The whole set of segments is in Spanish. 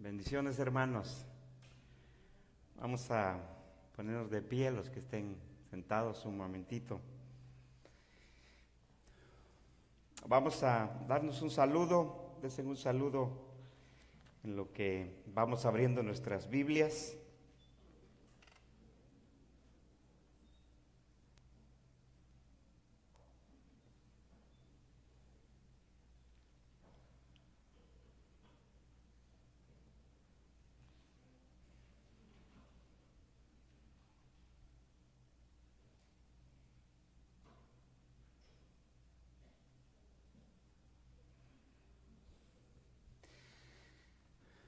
Bendiciones, hermanos. Vamos a ponernos de pie, los que estén sentados un momentito. Vamos a darnos un saludo, desen un saludo en lo que vamos abriendo nuestras Biblias.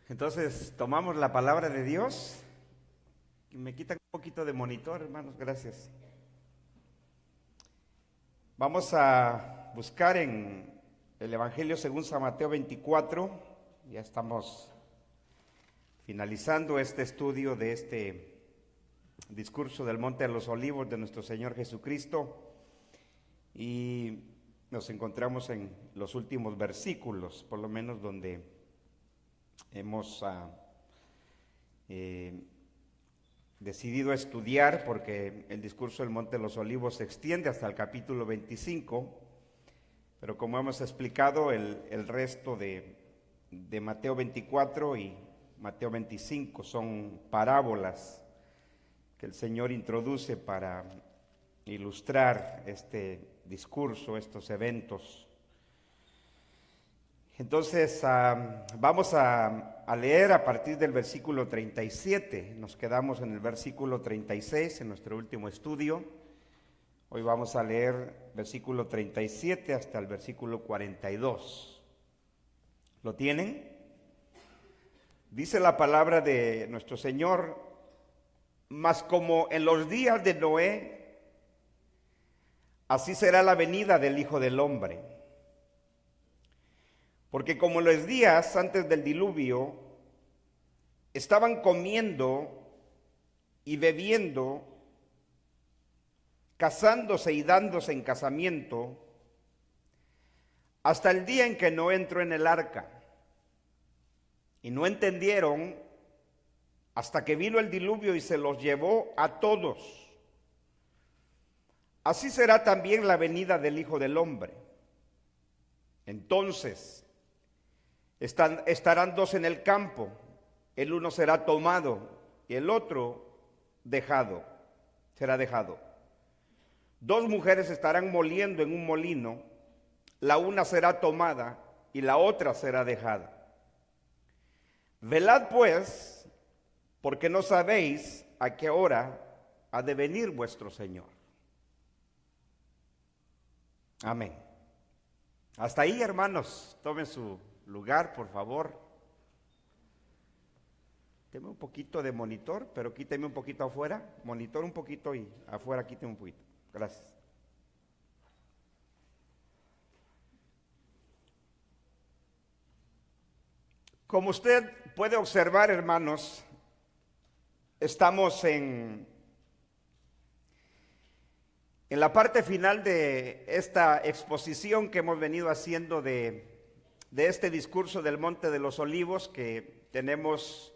Entonces, tomamos la palabra de Dios. Me quitan un poquito de monitor, hermanos, gracias. Vamos a buscar en el Evangelio según San Mateo 24. Ya estamos finalizando este estudio de este discurso del Monte de los Olivos de nuestro Señor Jesucristo. Y nos encontramos en los últimos versículos, por lo menos donde hemos decidido estudiar, porque el discurso del Monte de los Olivos se extiende hasta el capítulo 25, pero como hemos explicado, el resto de Mateo 24 y Mateo 25 son parábolas que el Señor introduce para ilustrar este discurso, estos eventos. Entonces, vamos a leer a partir del versículo 37. Nos quedamos en el versículo 36 en nuestro último estudio. Hoy vamos a leer versículo 37 hasta el versículo 42. ¿Lo tienen? Dice la palabra de nuestro Señor: mas como en los días de Noé, así será la venida del Hijo del Hombre. Porque como en los días antes del diluvio, estaban comiendo y bebiendo, casándose y dándose en casamiento, hasta el día en que Noé entró en el arca. Y no entendieron hasta que vino el diluvio y se los llevó a todos. Así será también la venida del Hijo del Hombre. Entonces estarán dos en el campo, el uno será tomado y el otro será dejado. Dos mujeres estarán moliendo en un molino, la una será tomada y la otra será dejada. Velad pues, porque no sabéis a qué hora ha de venir vuestro Señor. Amén. Hasta ahí, hermanos, tomen su lugar, por favor. Deme un poquito de monitor, pero quíteme un poquito afuera. Monitor un poquito y afuera quíteme un poquito. Gracias. Como usted puede observar, hermanos, estamos en la parte final de esta exposición que hemos venido haciendo de este discurso del Monte de los Olivos que tenemos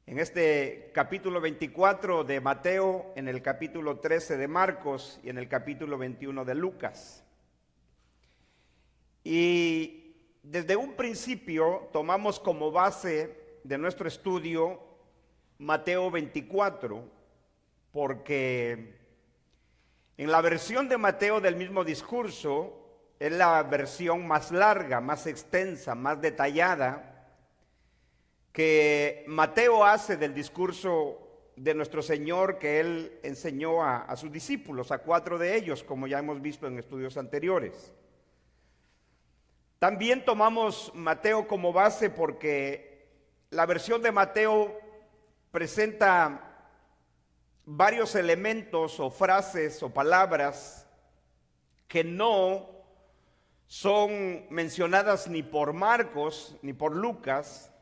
en este capítulo 24 de Mateo, en el capítulo 13 de Marcos y en el capítulo 21 de Lucas. Y desde un principio tomamos como base de nuestro estudio Mateo 24, porque en la versión de Mateo del mismo discurso es la versión más larga, más extensa, más detallada que Mateo hace del discurso de nuestro Señor que Él enseñó a sus discípulos, a 4 de ellos, como ya hemos visto en estudios anteriores. También tomamos Mateo como base porque la versión de Mateo presenta varios elementos o frases o palabras que no son mencionadas ni por Marcos ni por Lucas,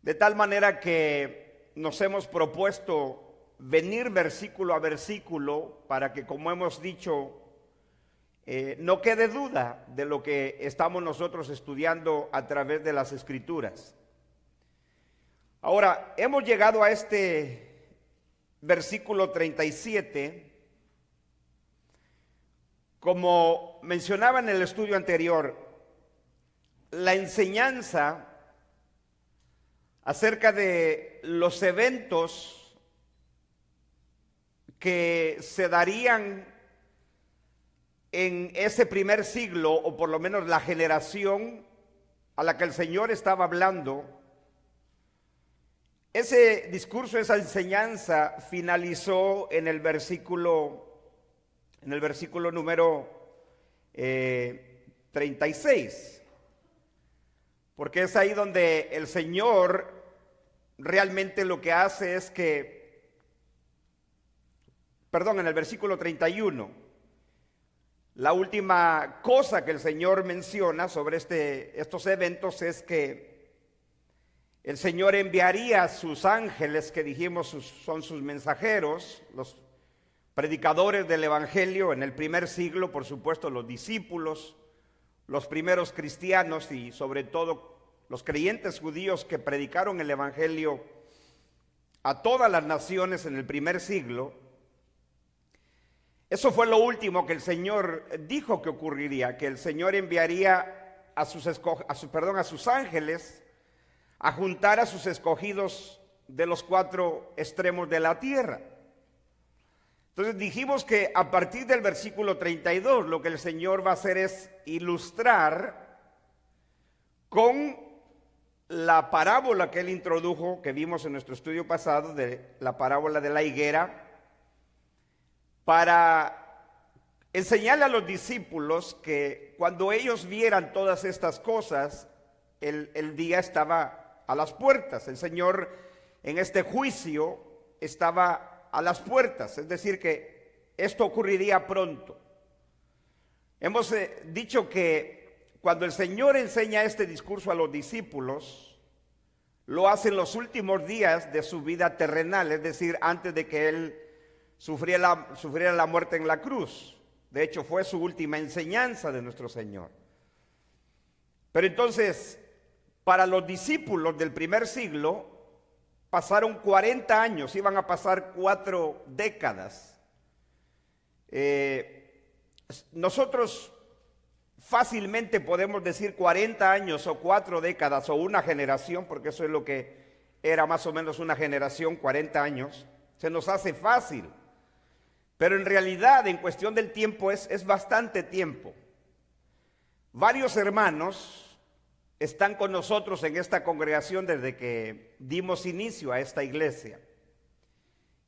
de tal manera que nos hemos propuesto venir versículo a versículo para que, como hemos dicho, no quede duda de lo que estamos nosotros estudiando a través de las Escrituras. Ahora, hemos llegado a este versículo 37. Como mencionaba en el estudio anterior, la enseñanza acerca de los eventos que se darían en ese primer siglo, o por lo menos la generación a la que el Señor estaba hablando, ese discurso, esa enseñanza finalizó en el versículo número 36, porque es ahí donde el Señor realmente lo que hace es que, en el versículo 31, la última cosa que el Señor menciona sobre estos eventos es que el Señor enviaría a sus ángeles, que dijimos son sus mensajeros, los predicadores del Evangelio en el primer siglo, por supuesto los discípulos, los primeros cristianos y sobre todo los creyentes judíos que predicaron el Evangelio a todas las naciones en el primer siglo. Eso fue lo último que el Señor dijo que ocurriría, que el Señor enviaría a sus ángeles a juntar a sus escogidos de los cuatro extremos de la tierra. Entonces dijimos que a partir del versículo 32 lo que el Señor va a hacer es ilustrar con la parábola que Él introdujo, que vimos en nuestro estudio pasado, de la parábola de la higuera, para enseñarle a los discípulos que cuando ellos vieran todas estas cosas, el día estaba a las puertas. El Señor en este juicio estaba a las puertas, es decir, que esto ocurriría pronto. Hemos dicho que cuando el Señor enseña este discurso a los discípulos, lo hace en los últimos días de su vida terrenal, es decir, antes de que Él sufriera la muerte en la cruz. De hecho, fue su última enseñanza de nuestro Señor. Pero entonces, para los discípulos del primer siglo, pasaron 40 años, iban a pasar 4 décadas. Nosotros fácilmente podemos decir 40 años o 4 décadas o una generación, porque eso es lo que era más o menos una generación, 40 años. Se nos hace fácil, pero en realidad en cuestión del tiempo es bastante tiempo. Varios hermanos están con nosotros en esta congregación desde que dimos inicio a esta iglesia.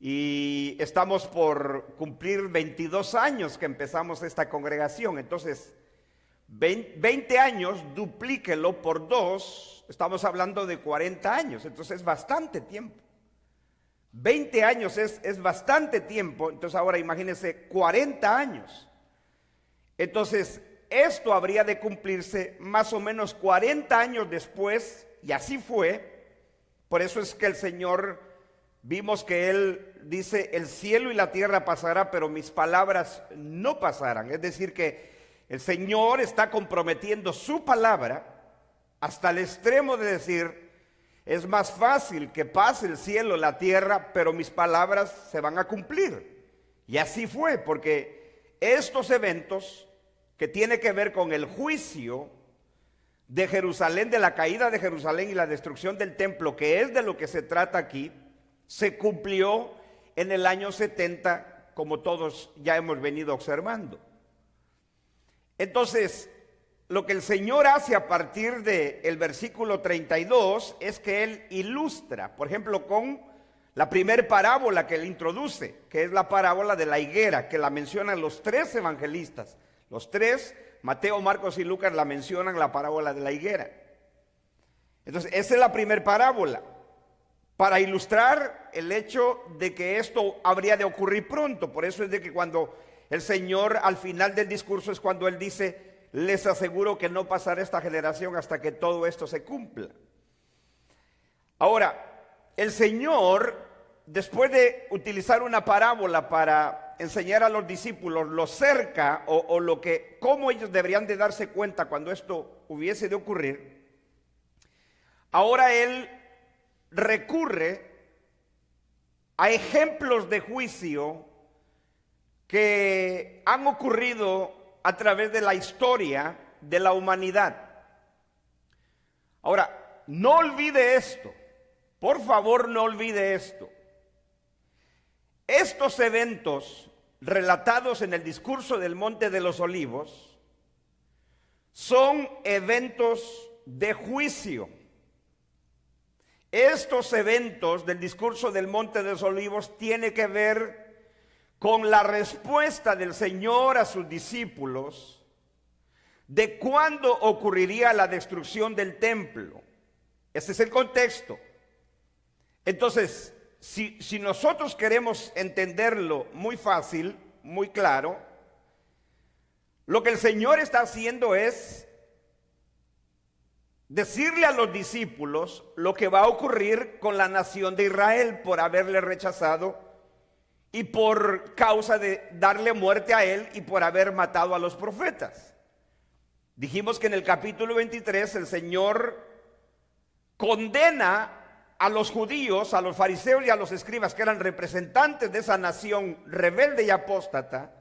Y estamos por cumplir 22 años que empezamos esta congregación. Entonces, 20 años, duplíquelo por 2, estamos hablando de 40 años. Entonces es bastante tiempo. 20 años es bastante tiempo. Entonces ahora imagínense 40 años. Entonces esto habría de cumplirse más o menos 40 años después, y así fue. Por eso es que el Señor, vimos que Él dice, el cielo y la tierra pasará, pero mis palabras no pasarán. Es decir, que el Señor está comprometiendo su palabra hasta el extremo de decir, es más fácil que pase el cielo, la tierra, pero mis palabras se van a cumplir. Y así fue, porque estos eventos que tiene que ver con el juicio de Jerusalén, de la caída de Jerusalén y la destrucción del templo, que es de lo que se trata aquí, se cumplió en el año 70, como todos ya hemos venido observando. Entonces, lo que el Señor hace a partir del versículo 32 es que Él ilustra, por ejemplo, con la primer parábola que Él introduce, que es la parábola de la higuera, que la mencionan los 3 evangelistas. Los 3, Mateo, Marcos y Lucas, la mencionan, la parábola de la higuera. Entonces, esa es la primera parábola, para ilustrar el hecho de que esto habría de ocurrir pronto. Por eso es de que cuando el Señor al final del discurso es cuando Él dice, les aseguro que no pasará esta generación hasta que todo esto se cumpla. Ahora, el Señor, después de utilizar una parábola para enseñar a los discípulos lo cerca o lo que, cómo ellos deberían de darse cuenta cuando esto hubiese de ocurrir, ahora Él recurre a ejemplos de juicio que han ocurrido a través de la historia de la humanidad. Ahora, no olvide esto, por favor no olvide esto. Estos eventos relatados en el discurso del Monte de los Olivos son eventos de juicio. Estos eventos del discurso del Monte de los Olivos tienen que ver con la respuesta del Señor a sus discípulos de cuándo ocurriría la destrucción del templo. Ese es el contexto. Entonces, si nosotros queremos entenderlo muy fácil, muy claro, lo que el Señor está haciendo es decirle a los discípulos lo que va a ocurrir con la nación de Israel por haberle rechazado y por causa de darle muerte a él y por haber matado a los profetas. Dijimos que en el capítulo 23 el Señor condena a los judíos, a los fariseos y a los escribas, que eran representantes de esa nación rebelde y apóstata.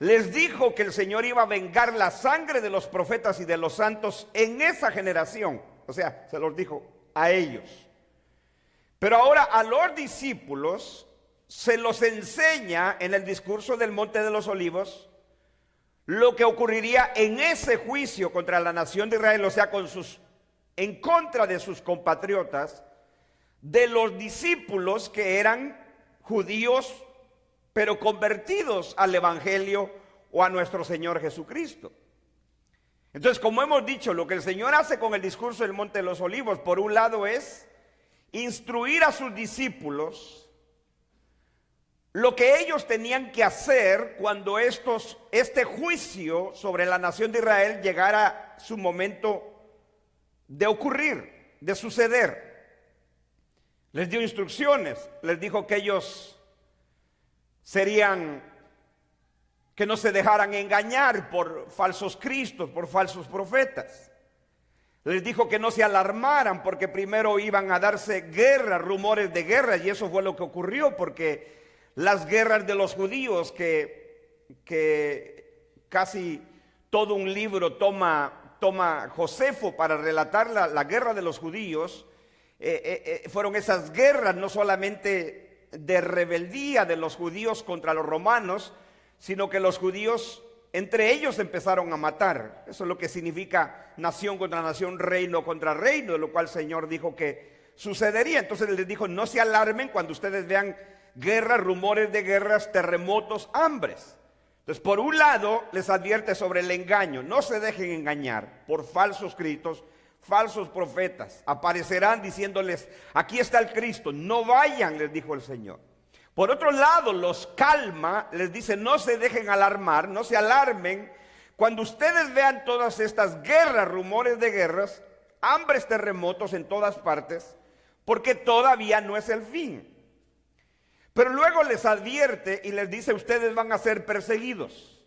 Les dijo que el Señor iba a vengar la sangre de los profetas y de los santos en esa generación. O sea, se los dijo a ellos. Pero ahora a los discípulos se los enseña en el discurso del Monte de los Olivos lo que ocurriría en ese juicio contra la nación de Israel, o sea, en contra de sus compatriotas, de los discípulos que eran judíos, pero convertidos al Evangelio o a nuestro Señor Jesucristo. Entonces, como hemos dicho, lo que el Señor hace con el discurso del Monte de los Olivos, por un lado es instruir a sus discípulos lo que ellos tenían que hacer cuando este juicio sobre la nación de Israel llegara a su momento de ocurrir, de suceder. Les dio instrucciones, les dijo que ellos que no se dejaran engañar por falsos cristos, por falsos profetas. Les dijo que no se alarmaran porque primero iban a darse guerras, rumores de guerra, y eso fue lo que ocurrió, porque las guerras de los judíos, que casi todo un libro toma Josefo para relatar la guerra de los judíos, fueron esas guerras no solamente de rebeldía de los judíos contra los romanos, sino que los judíos entre ellos empezaron a matar. Eso es lo que significa nación contra nación, reino contra reino, de lo cual el Señor dijo que sucedería. Entonces les dijo, no se alarmen cuando ustedes vean guerras, rumores de guerras, terremotos, hambres. Entonces, por un lado, les advierte sobre el engaño. No se dejen engañar por falsos cristos, falsos profetas. Aparecerán diciéndoles, aquí está el Cristo. No vayan, les dijo el Señor. Por otro lado, los calma, les dice, no se dejen alarmar, no se alarmen. Cuando ustedes vean todas estas guerras, rumores de guerras, hambres, terremotos en todas partes, porque todavía no es el fin. Pero luego les advierte y les dice, ustedes van a ser perseguidos,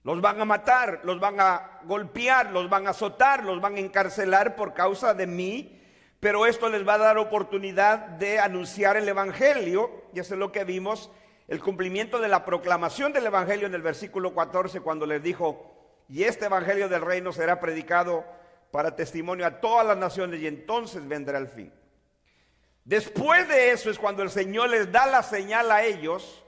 los van a matar, los van a golpear, los van a azotar, los van a encarcelar por causa de mí, pero esto les va a dar oportunidad de anunciar el Evangelio, y eso es lo que vimos, el cumplimiento de la proclamación del Evangelio en el versículo 14, cuando les dijo, y este Evangelio del reino será predicado para testimonio a todas las naciones, y entonces vendrá el fin. Después de eso es cuando el Señor les da la señal a ellos,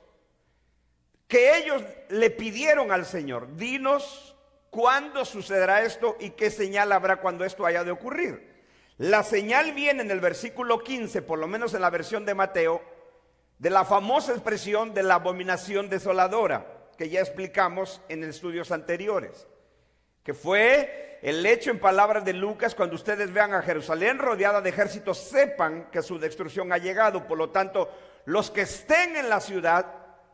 que ellos le pidieron al Señor, dinos cuándo sucederá esto y qué señal habrá cuando esto haya de ocurrir. La señal viene en el versículo 15, por lo menos en la versión de Mateo, de la famosa expresión de la abominación desoladora, que ya explicamos en estudios anteriores, que fue el hecho, en palabras de Lucas, cuando ustedes vean a Jerusalén rodeada de ejércitos, sepan que su destrucción ha llegado. Por lo tanto, los que estén en la ciudad,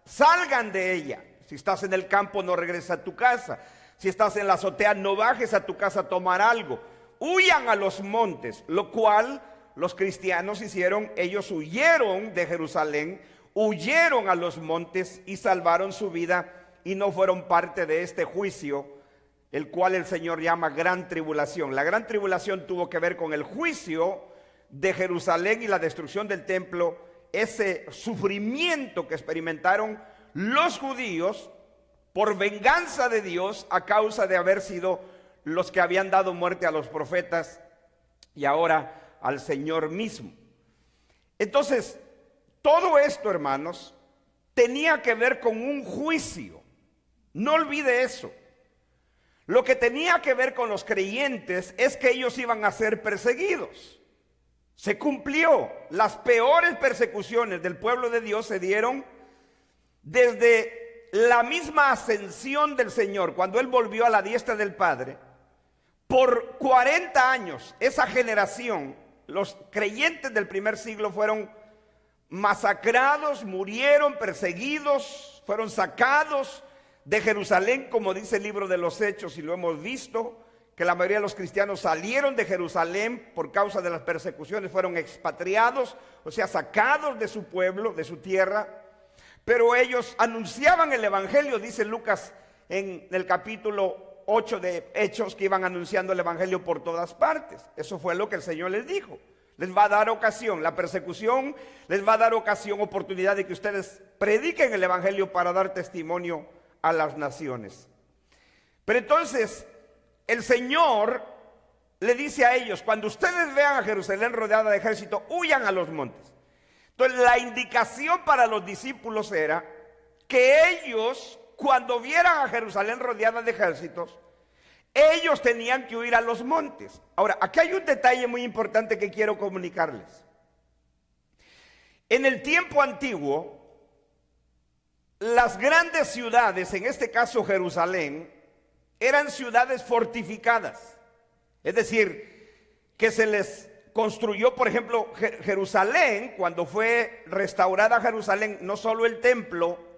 salgan de ella. Si estás en el campo, no regreses a tu casa. Si estás en la azotea, no bajes a tu casa a tomar algo. Huyan a los montes, lo cual los cristianos hicieron. Ellos huyeron de Jerusalén, huyeron a los montes y salvaron su vida y no fueron parte de este juicio, el cual el Señor llama gran tribulación. La gran tribulación tuvo que ver con el juicio de Jerusalén y la destrucción del templo, ese sufrimiento que experimentaron los judíos por venganza de Dios a causa de haber sido los que habían dado muerte a los profetas y ahora al Señor mismo. Entonces, todo esto, hermanos, tenía que ver con un juicio. No olvide eso. Lo que tenía que ver con los creyentes es que ellos iban a ser perseguidos. Se cumplió. Las peores persecuciones del pueblo de Dios se dieron desde la misma ascensión del Señor, cuando Él volvió a la diestra del Padre. Por 40 años, esa generación, los creyentes del primer siglo fueron masacrados, murieron, perseguidos, fueron sacados de Jerusalén, como dice el libro de los Hechos, y lo hemos visto, que la mayoría de los cristianos salieron de Jerusalén por causa de las persecuciones, fueron expatriados, o sea, sacados de su pueblo, de su tierra, pero ellos anunciaban el evangelio, dice Lucas en el capítulo 8 de Hechos, que iban anunciando el evangelio por todas partes. Eso fue lo que el Señor les dijo. Les va a dar ocasión, la persecución les va a dar ocasión, oportunidad de que ustedes prediquen el evangelio para dar testimonio a las naciones. Pero entonces el Señor le dice a ellos: cuando ustedes vean a Jerusalén rodeada de ejército, huyan a los montes. Entonces la indicación para los discípulos era que ellos, cuando vieran a Jerusalén rodeada de ejércitos, ellos tenían que huir a los montes. Ahora, aquí hay un detalle muy importante que quiero comunicarles. En el tiempo antiguo, las grandes ciudades, en este caso Jerusalén, eran ciudades fortificadas. Es decir, que se les construyó, por ejemplo, Jerusalén, cuando fue restaurada Jerusalén, no solo el templo,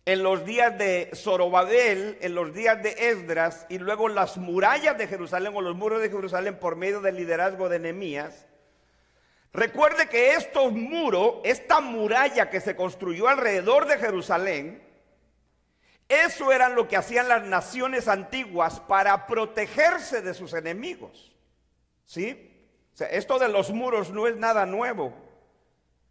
en los días de Zorobabel, en los días de Esdras, y luego las murallas de Jerusalén o los muros de Jerusalén por medio del liderazgo de Nehemías. Recuerde que estos muros, esta muralla que se construyó alrededor de Jerusalén, eso era lo que hacían las naciones antiguas para protegerse de sus enemigos. ¿Sí? O sea, esto de los muros no es nada nuevo.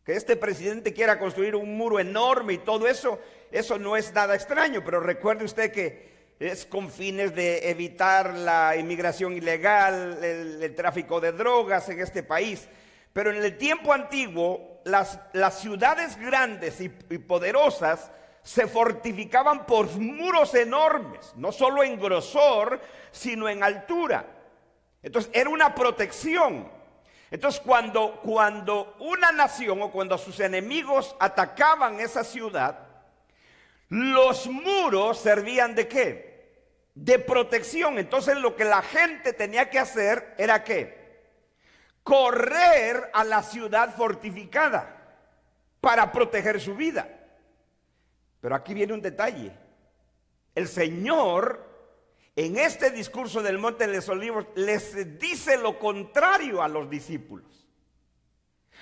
Que este presidente quiera construir un muro enorme y todo eso, eso no es nada extraño. Pero recuerde usted que es con fines de evitar la inmigración ilegal, el tráfico de drogas en este país. Pero en el tiempo antiguo, las ciudades grandes y poderosas se fortificaban por muros enormes, no solo en grosor, sino en altura. Entonces era una protección. Entonces cuando una nación o cuando sus enemigos atacaban esa ciudad, los muros servían ¿de qué? De protección. Entonces lo que la gente tenía que hacer era ¿qué? Correr a la ciudad fortificada para proteger su vida. Pero aquí viene un detalle. El Señor, en este discurso del Monte de los Olivos, les dice lo contrario a los discípulos.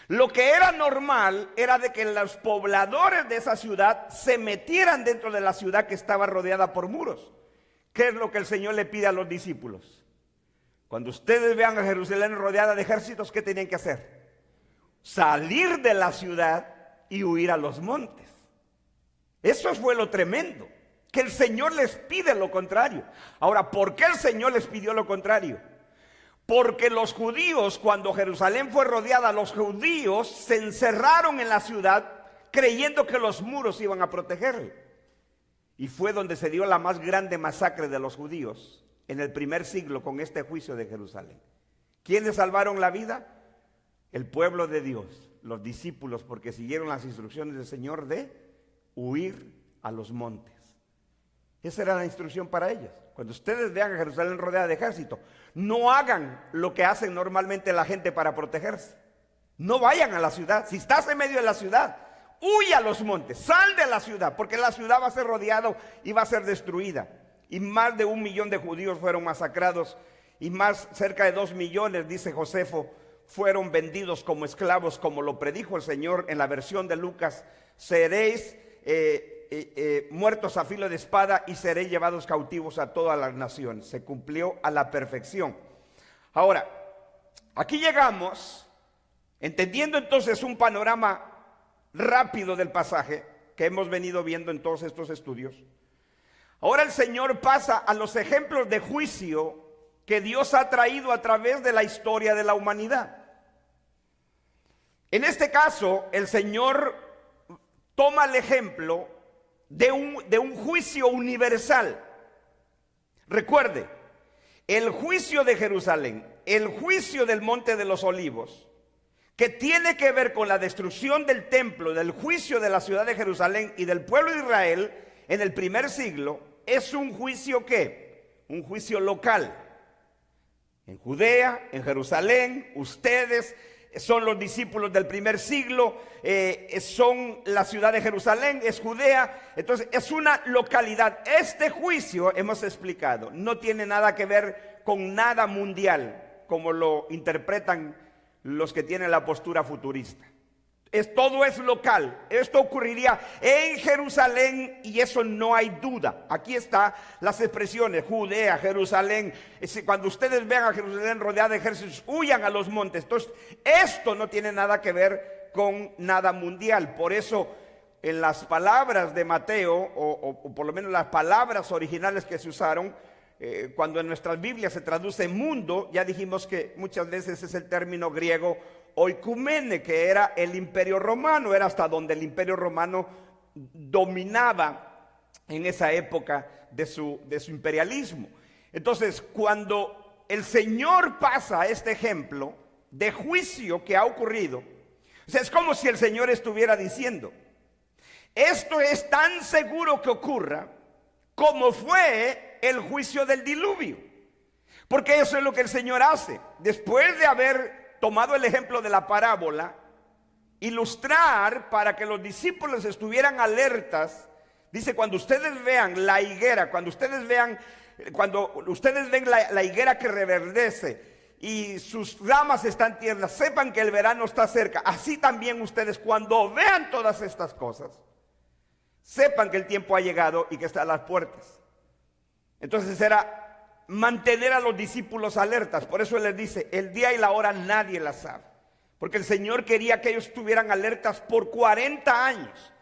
Lo que era normal era de que los pobladores de esa ciudad se metieran dentro de la ciudad que estaba rodeada por muros. ¿Qué es lo que el Señor le pide a los discípulos? Cuando ustedes vean a Jerusalén rodeada de ejércitos, ¿qué tenían que hacer? Salir de la ciudad y huir a los montes. Eso fue lo tremendo, que el Señor les pide lo contrario. Ahora, ¿por qué el Señor les pidió lo contrario? Porque los judíos, cuando Jerusalén fue rodeada, los judíos se encerraron en la ciudad creyendo que los muros iban a protegerle. Y fue donde se dio la más grande masacre de los judíos en el primer siglo con este juicio de Jerusalén. ¿Quiénes salvaron la vida? El pueblo de Dios, los discípulos, porque siguieron las instrucciones del Señor de huir a los montes. Esa era la instrucción para ellos. Cuando ustedes vean a Jerusalén rodeada de ejército, no hagan lo que hacen normalmente la gente para protegerse. No vayan a la ciudad. Si estás en medio de la ciudad, huye a los montes, sal de la ciudad, porque la ciudad va a ser rodeada y va a ser destruida. Y más de 1 millón de judíos fueron masacrados, y más cerca de 2 millones, dice Josefo, fueron vendidos como esclavos, como lo predijo el Señor en la versión de Lucas: seréis muertos a filo de espada y seréis llevados cautivos a todas las naciones. Se cumplió a la perfección. Ahora, aquí llegamos Entendiendo entonces un panorama rápido del pasaje que hemos venido viendo en todos estos estudios, ahora el Señor pasa a los ejemplos de juicio que Dios ha traído a través de la historia de la humanidad. En este caso, el Señor toma el ejemplo de un juicio universal. Recuerde, el juicio de Jerusalén, el juicio del Monte de los Olivos, que tiene que ver con la destrucción del templo, del juicio de la ciudad de Jerusalén y del pueblo de Israel en el primer siglo, es un juicio ¿qué? Un juicio local. En Judea, en Jerusalén, ustedes son los discípulos del primer siglo, son la ciudad de Jerusalén, es Judea, entonces es una localidad. Este juicio, hemos explicado, no tiene nada que ver con nada mundial, como lo interpretan los que tienen la postura futurista. Todo es local. Esto ocurriría en Jerusalén y eso no hay duda. Aquí están las expresiones: Judea, Jerusalén. Cuando ustedes vean a Jerusalén rodeada de ejércitos, huyan a los montes. Entonces, esto no tiene nada que ver con nada mundial. Por eso, en las palabras de Mateo, o por lo menos las palabras originales que se usaron, cuando en nuestras Biblias se traduce mundo, ya dijimos que muchas veces es el término griego oikumene, que era el imperio romano, era hasta donde el imperio romano dominaba en esa época de su imperialismo. Entonces, cuando el Señor pasa este ejemplo de juicio que ha ocurrido, o sea, es como si el Señor estuviera diciendo: esto es tan seguro que ocurra como fue el juicio del diluvio, porque eso es lo que el Señor hace. Después de haber tomado el ejemplo de la parábola, ilustrar para que los discípulos estuvieran alertas, dice: cuando ustedes vean la higuera, cuando ustedes ven la higuera que reverdece y sus ramas están tiernas, sepan que el verano está cerca. Así también ustedes, cuando vean todas estas cosas, sepan que el tiempo ha llegado y que está a las puertas. Entonces era mantener a los discípulos alertas. Por eso Él les dice: el día y la hora nadie la sabe. Porque el Señor quería que ellos estuvieran alertas por 40 años.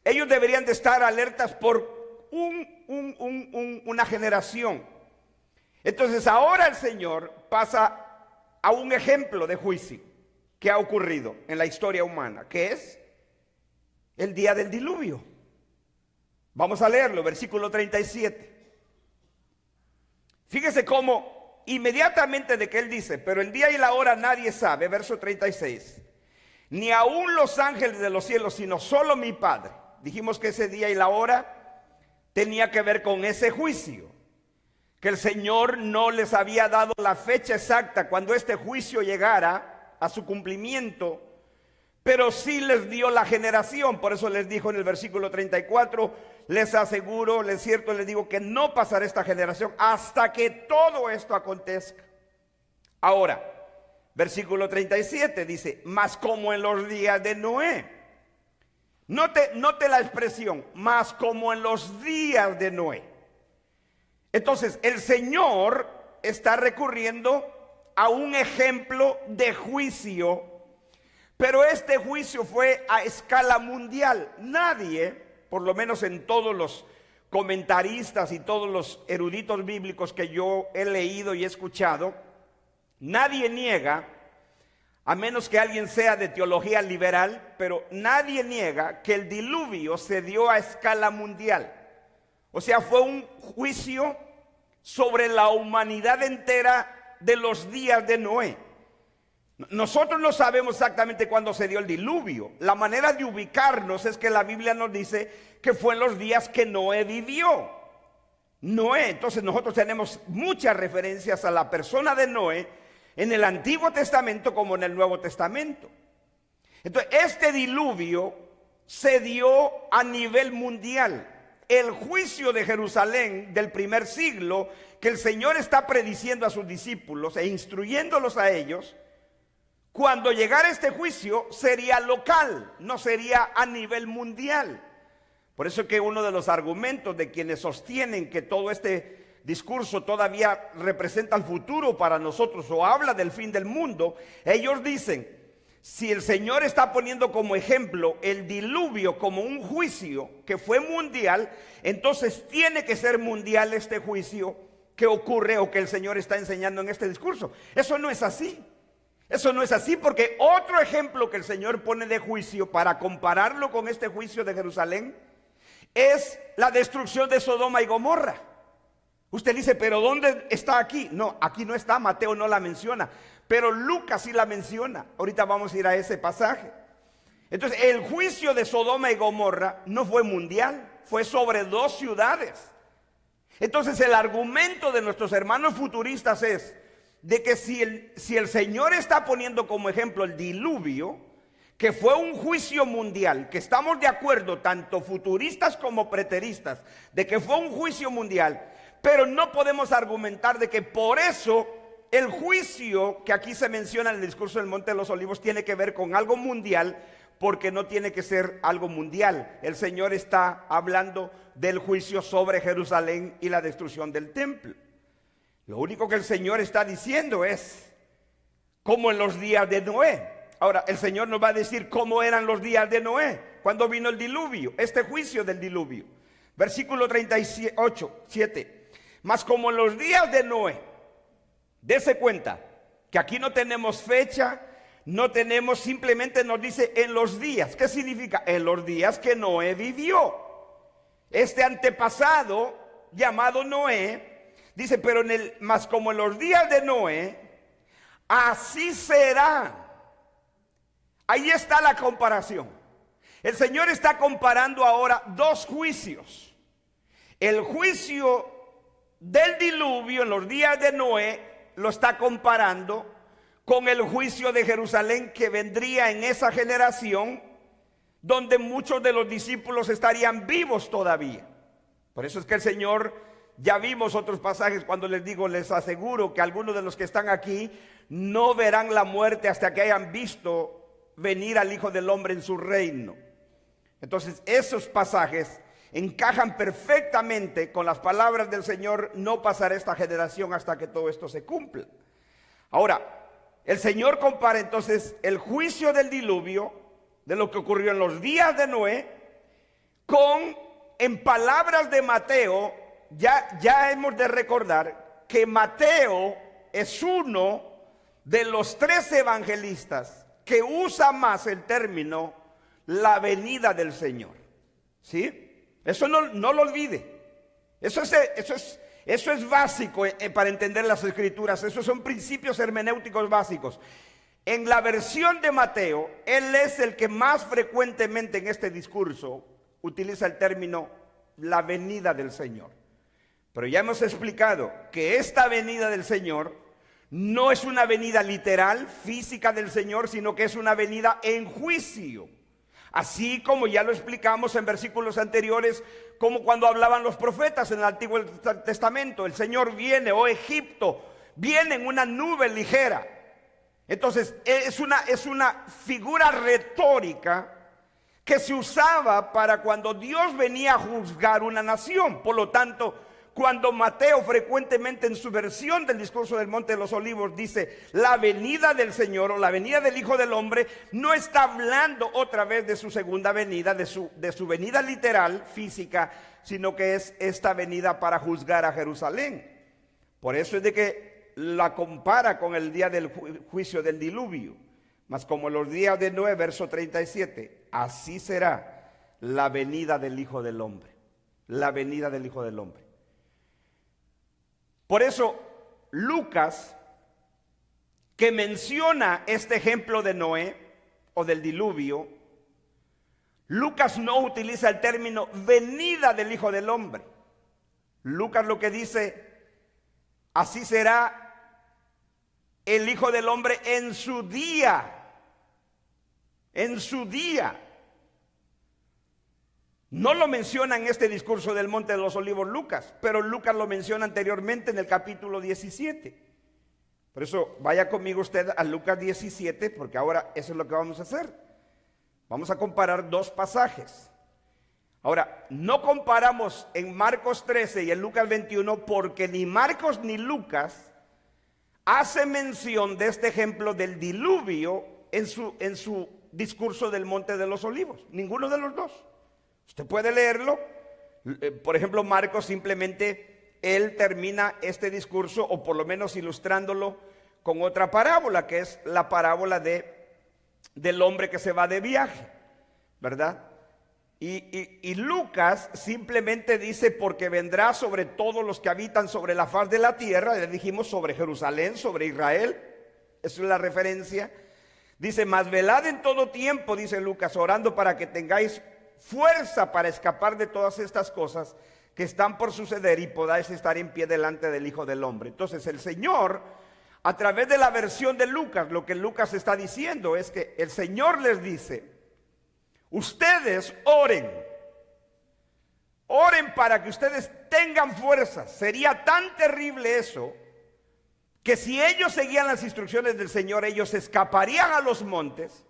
Ellos deberían de estar alertas por una generación. Entonces ahora el Señor pasa a un ejemplo de juicio que ha ocurrido en la historia humana, que es el día del diluvio. Vamos a leerlo, versículo 37. Fíjese cómo inmediatamente de que Él dice: pero el día y la hora nadie sabe, verso 36, ni aun los ángeles de los cielos, sino solo mi Padre. Dijimos que ese día y la hora tenía que ver con ese juicio, que el Señor no les había dado la fecha exacta cuando este juicio llegara a su cumplimiento, pero sí les dio la generación. Por eso les dijo en el versículo 34: les aseguro, les cierto, les digo que no pasará esta generación hasta que todo esto acontezca. Ahora, versículo 37 dice: mas como en los días de Noé. Note la expresión, mas como en los días de Noé. Entonces, el Señor está recurriendo a un ejemplo de juicio, pero este juicio fue a escala mundial. Nadie, por lo menos en todos los comentaristas y todos los eruditos bíblicos que yo he leído y he escuchado, nadie niega, a menos que alguien sea de teología liberal, pero nadie niega que el diluvio se dio a escala mundial. O sea, fue un juicio sobre la humanidad entera de los días de Noé. Nosotros no sabemos exactamente cuándo se dio el diluvio. La manera de ubicarnos es que la Biblia nos dice que fue en los días que Noé vivió. Noé, entonces nosotros tenemos muchas referencias a la persona de Noé en el Antiguo Testamento como en el Nuevo Testamento. Entonces, este diluvio se dio a nivel mundial. El juicio de Jerusalén del primer siglo, que el Señor está prediciendo a sus discípulos e instruyéndolos a ellos, cuando llegara este juicio sería local, no sería a nivel mundial. Por eso que uno de los argumentos de quienes sostienen que todo este discurso todavía representa el futuro para nosotros o habla del fin del mundo, ellos dicen: si el Señor está poniendo como ejemplo el diluvio como un juicio que fue mundial, entonces tiene que ser mundial este juicio que ocurre o que el Señor está enseñando en este discurso. Eso no es así. Eso no es así, porque otro ejemplo que el Señor pone de juicio para compararlo con este juicio de Jerusalén es la destrucción de Sodoma y Gomorra. Usted dice, pero ¿dónde está aquí? No, aquí no está, Mateo no la menciona, pero Lucas sí la menciona. Ahorita vamos a ir a ese pasaje. Entonces, el juicio de Sodoma y Gomorra no fue mundial, fue sobre 2 ciudades. Entonces, el argumento de nuestros hermanos futuristas es de que si el Señor está poniendo como ejemplo el diluvio, que fue un juicio mundial, que estamos de acuerdo, tanto futuristas como preteristas, de que fue un juicio mundial, pero no podemos argumentar de que por eso el juicio que aquí se menciona en el discurso del Monte de los Olivos tiene que ver con algo mundial, porque no tiene que ser algo mundial. El Señor está hablando del juicio sobre Jerusalén y la destrucción del templo. Lo único que el Señor está diciendo es como en los días de Noé. Ahora, el Señor nos va a decir cómo eran los días de Noé, cuando vino el diluvio, este juicio del diluvio. Versículo 38, 7. Mas como en los días de Noé, dése cuenta que aquí no tenemos fecha, no tenemos, simplemente nos dice en los días. ¿Qué significa? En los días que Noé vivió. Este antepasado llamado Noé, dice, pero mas como en los días de Noé, así será. Ahí está la comparación. El Señor está comparando ahora 2 juicios. El juicio del diluvio en los días de Noé lo está comparando con el juicio de Jerusalén que vendría en esa generación, donde muchos de los discípulos estarían vivos todavía. Por eso es que el Señor, ya vimos otros pasajes cuando les digo, les aseguro que algunos de los que están aquí no verán la muerte hasta que hayan visto venir al Hijo del Hombre en su reino. Entonces esos pasajes encajan perfectamente con las palabras del Señor: no pasará esta generación hasta que todo esto se cumpla. Ahora, el Señor compara entonces el juicio del diluvio, de lo que ocurrió en los días de Noé, con, en palabras de Mateo, ya hemos de recordar que Mateo es uno de los 3 evangelistas que usa más el término la venida del Señor. ¿Sí? Eso no lo olvide. Eso es básico para entender las Escrituras. Esos son principios hermenéuticos básicos. En la versión de Mateo, él es el que más frecuentemente en este discurso utiliza el término la venida del Señor. Pero ya hemos explicado que esta venida del Señor no es una venida literal, física del Señor, sino que es una venida en juicio. Así como ya lo explicamos en versículos anteriores, como cuando hablaban los profetas en el Antiguo Testamento: el Señor viene, oh Egipto, viene en una nube ligera. Entonces es una figura retórica que se usaba para cuando Dios venía a juzgar una nación. Por lo tanto, cuando Mateo frecuentemente en su versión del discurso del Monte de los Olivos dice la venida del Señor o la venida del Hijo del Hombre, no está hablando otra vez de su segunda venida, de su venida literal, física, sino que es esta venida para juzgar a Jerusalén. Por eso es de que la compara con el día del juicio del diluvio. Mas como los días de Noé, verso 37, así será la venida del Hijo del Hombre. La venida del Hijo del Hombre. Por eso Lucas, que menciona este ejemplo de Noé o del diluvio, Lucas no utiliza el término venida del Hijo del Hombre. Lucas lo que dice: así será el Hijo del Hombre en su día. En su día. No lo menciona en este discurso del Monte de los Olivos Lucas, pero Lucas lo menciona anteriormente en el capítulo 17. Por eso vaya conmigo usted a Lucas 17, porque ahora eso es lo que vamos a hacer. Vamos a comparar 2 pasajes. Ahora, no comparamos en Marcos 13 y en Lucas 21, porque ni Marcos ni Lucas hace mención de este ejemplo del diluvio en su discurso del Monte de los Olivos. Ninguno de los dos. Usted puede leerlo. Por ejemplo, Marcos simplemente, él termina este discurso, o por lo menos ilustrándolo con otra parábola, que es la parábola del hombre que se va de viaje, ¿verdad? Y Lucas simplemente dice, porque vendrá sobre todos los que habitan sobre la faz de la tierra. Le dijimos sobre Jerusalén, sobre Israel. Esa es la referencia. Dice, mas velad en todo tiempo, dice Lucas, orando para que tengáis fuerza para escapar de todas estas cosas que están por suceder y podáis estar en pie delante del Hijo del Hombre. Entonces el Señor, a través de la versión de Lucas, lo que Lucas está diciendo es que el Señor les dice, ustedes oren para que ustedes tengan fuerzas. Sería tan terrible eso, que si ellos seguían las instrucciones del Señor, ellos escaparían a los montes.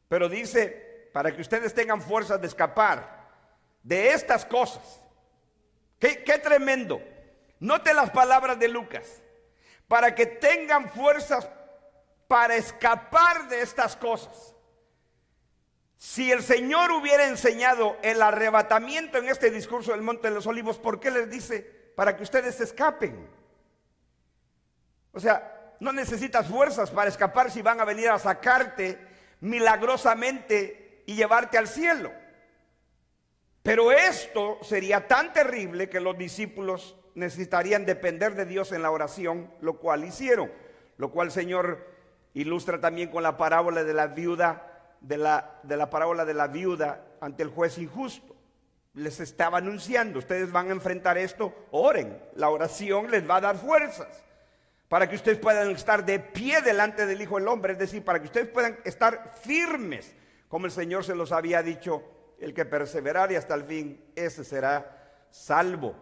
Pero dice, para que ustedes tengan fuerzas de escapar de estas cosas. Qué tremendo. Note las palabras de Lucas. Para que tengan fuerzas para escapar de estas cosas. Si el Señor hubiera enseñado el arrebatamiento en este discurso del Monte de los Olivos, ¿por qué les dice? Para que ustedes escapen. O sea, no necesitas fuerzas para escapar si van a venir a sacarte milagrosamente y llevarte al cielo. Pero esto sería tan terrible que los discípulos necesitarían depender de Dios en la oración, lo cual hicieron. Lo cual el Señor ilustra también con la parábola de la viuda, de la parábola de la viuda ante el juez injusto. Les estaba anunciando, ustedes van a enfrentar esto, oren. La oración les va a dar fuerzas para que ustedes puedan estar de pie delante del Hijo del Hombre, es decir, para que ustedes puedan estar firmes, como el Señor se los había dicho, el que perseverare hasta el fin, ese será salvo.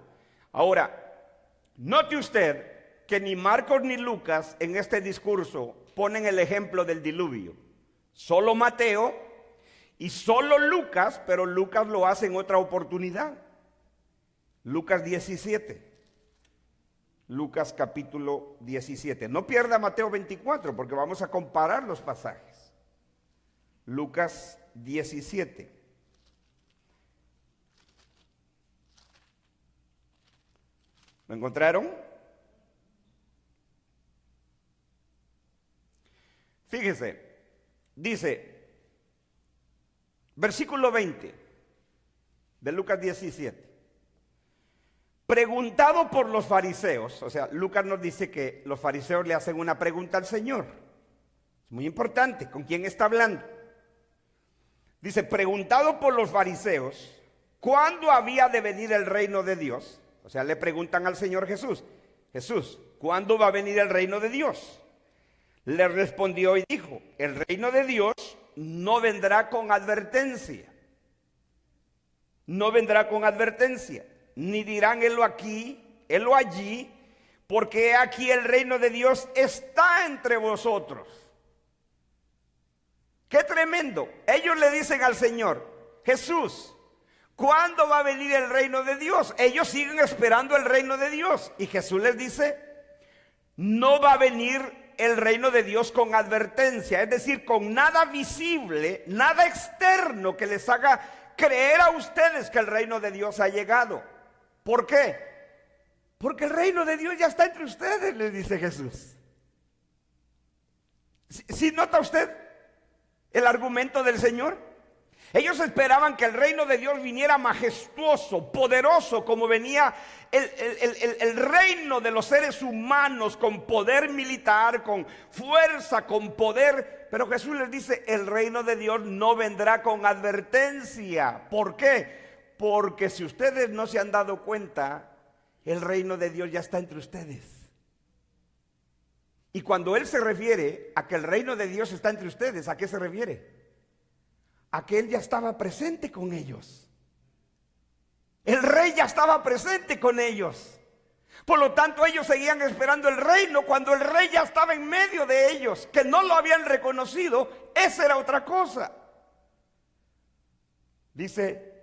Ahora, note usted que ni Marcos ni Lucas en este discurso ponen el ejemplo del diluvio. Solo Mateo y solo Lucas, pero Lucas lo hace en otra oportunidad. Lucas 17. Lucas capítulo 17. No pierda Mateo 24 porque vamos a comparar los pasajes. Lucas 17. ¿Lo encontraron? Fíjese. Dice, versículo 20 de Lucas 17. Preguntado por los fariseos, o sea, Lucas nos dice que los fariseos le hacen una pregunta al Señor. Es muy importante, ¿con quién está hablando? Dice, preguntado por los fariseos, ¿cuándo había de venir el reino de Dios? O sea, le preguntan al Señor Jesús, Jesús, ¿cuándo va a venir el reino de Dios? Le respondió y dijo, el reino de Dios no vendrá con advertencia. No vendrá con advertencia. Ni dirán helo aquí, helo allí, porque aquí el reino de Dios está entre vosotros. ¡Qué tremendo! Ellos le dicen al Señor, Jesús, ¿cuándo va a venir el reino de Dios? Ellos siguen esperando el reino de Dios. Y Jesús les dice, no va a venir el reino de Dios con advertencia, es decir, con nada visible, nada externo que les haga creer a ustedes que el reino de Dios ha llegado. ¿Por qué? Porque el reino de Dios ya está entre ustedes, les dice Jesús. ¿Sí nota usted el argumento del Señor? Ellos esperaban que el reino de Dios viniera majestuoso, poderoso, como venía el reino de los seres humanos, con poder militar, con fuerza, con poder. Pero Jesús les dice, el reino de Dios no vendrá con advertencia. ¿Por qué? Porque si ustedes no se han dado cuenta, el reino de Dios ya está entre ustedes. Y cuando Él se refiere a que el reino de Dios está entre ustedes, ¿a qué se refiere? A que Él ya estaba presente con ellos. El rey ya estaba presente con ellos. Por lo tanto, ellos seguían esperando el reino cuando el rey ya estaba en medio de ellos. Que no lo habían reconocido, esa era otra cosa. Dice,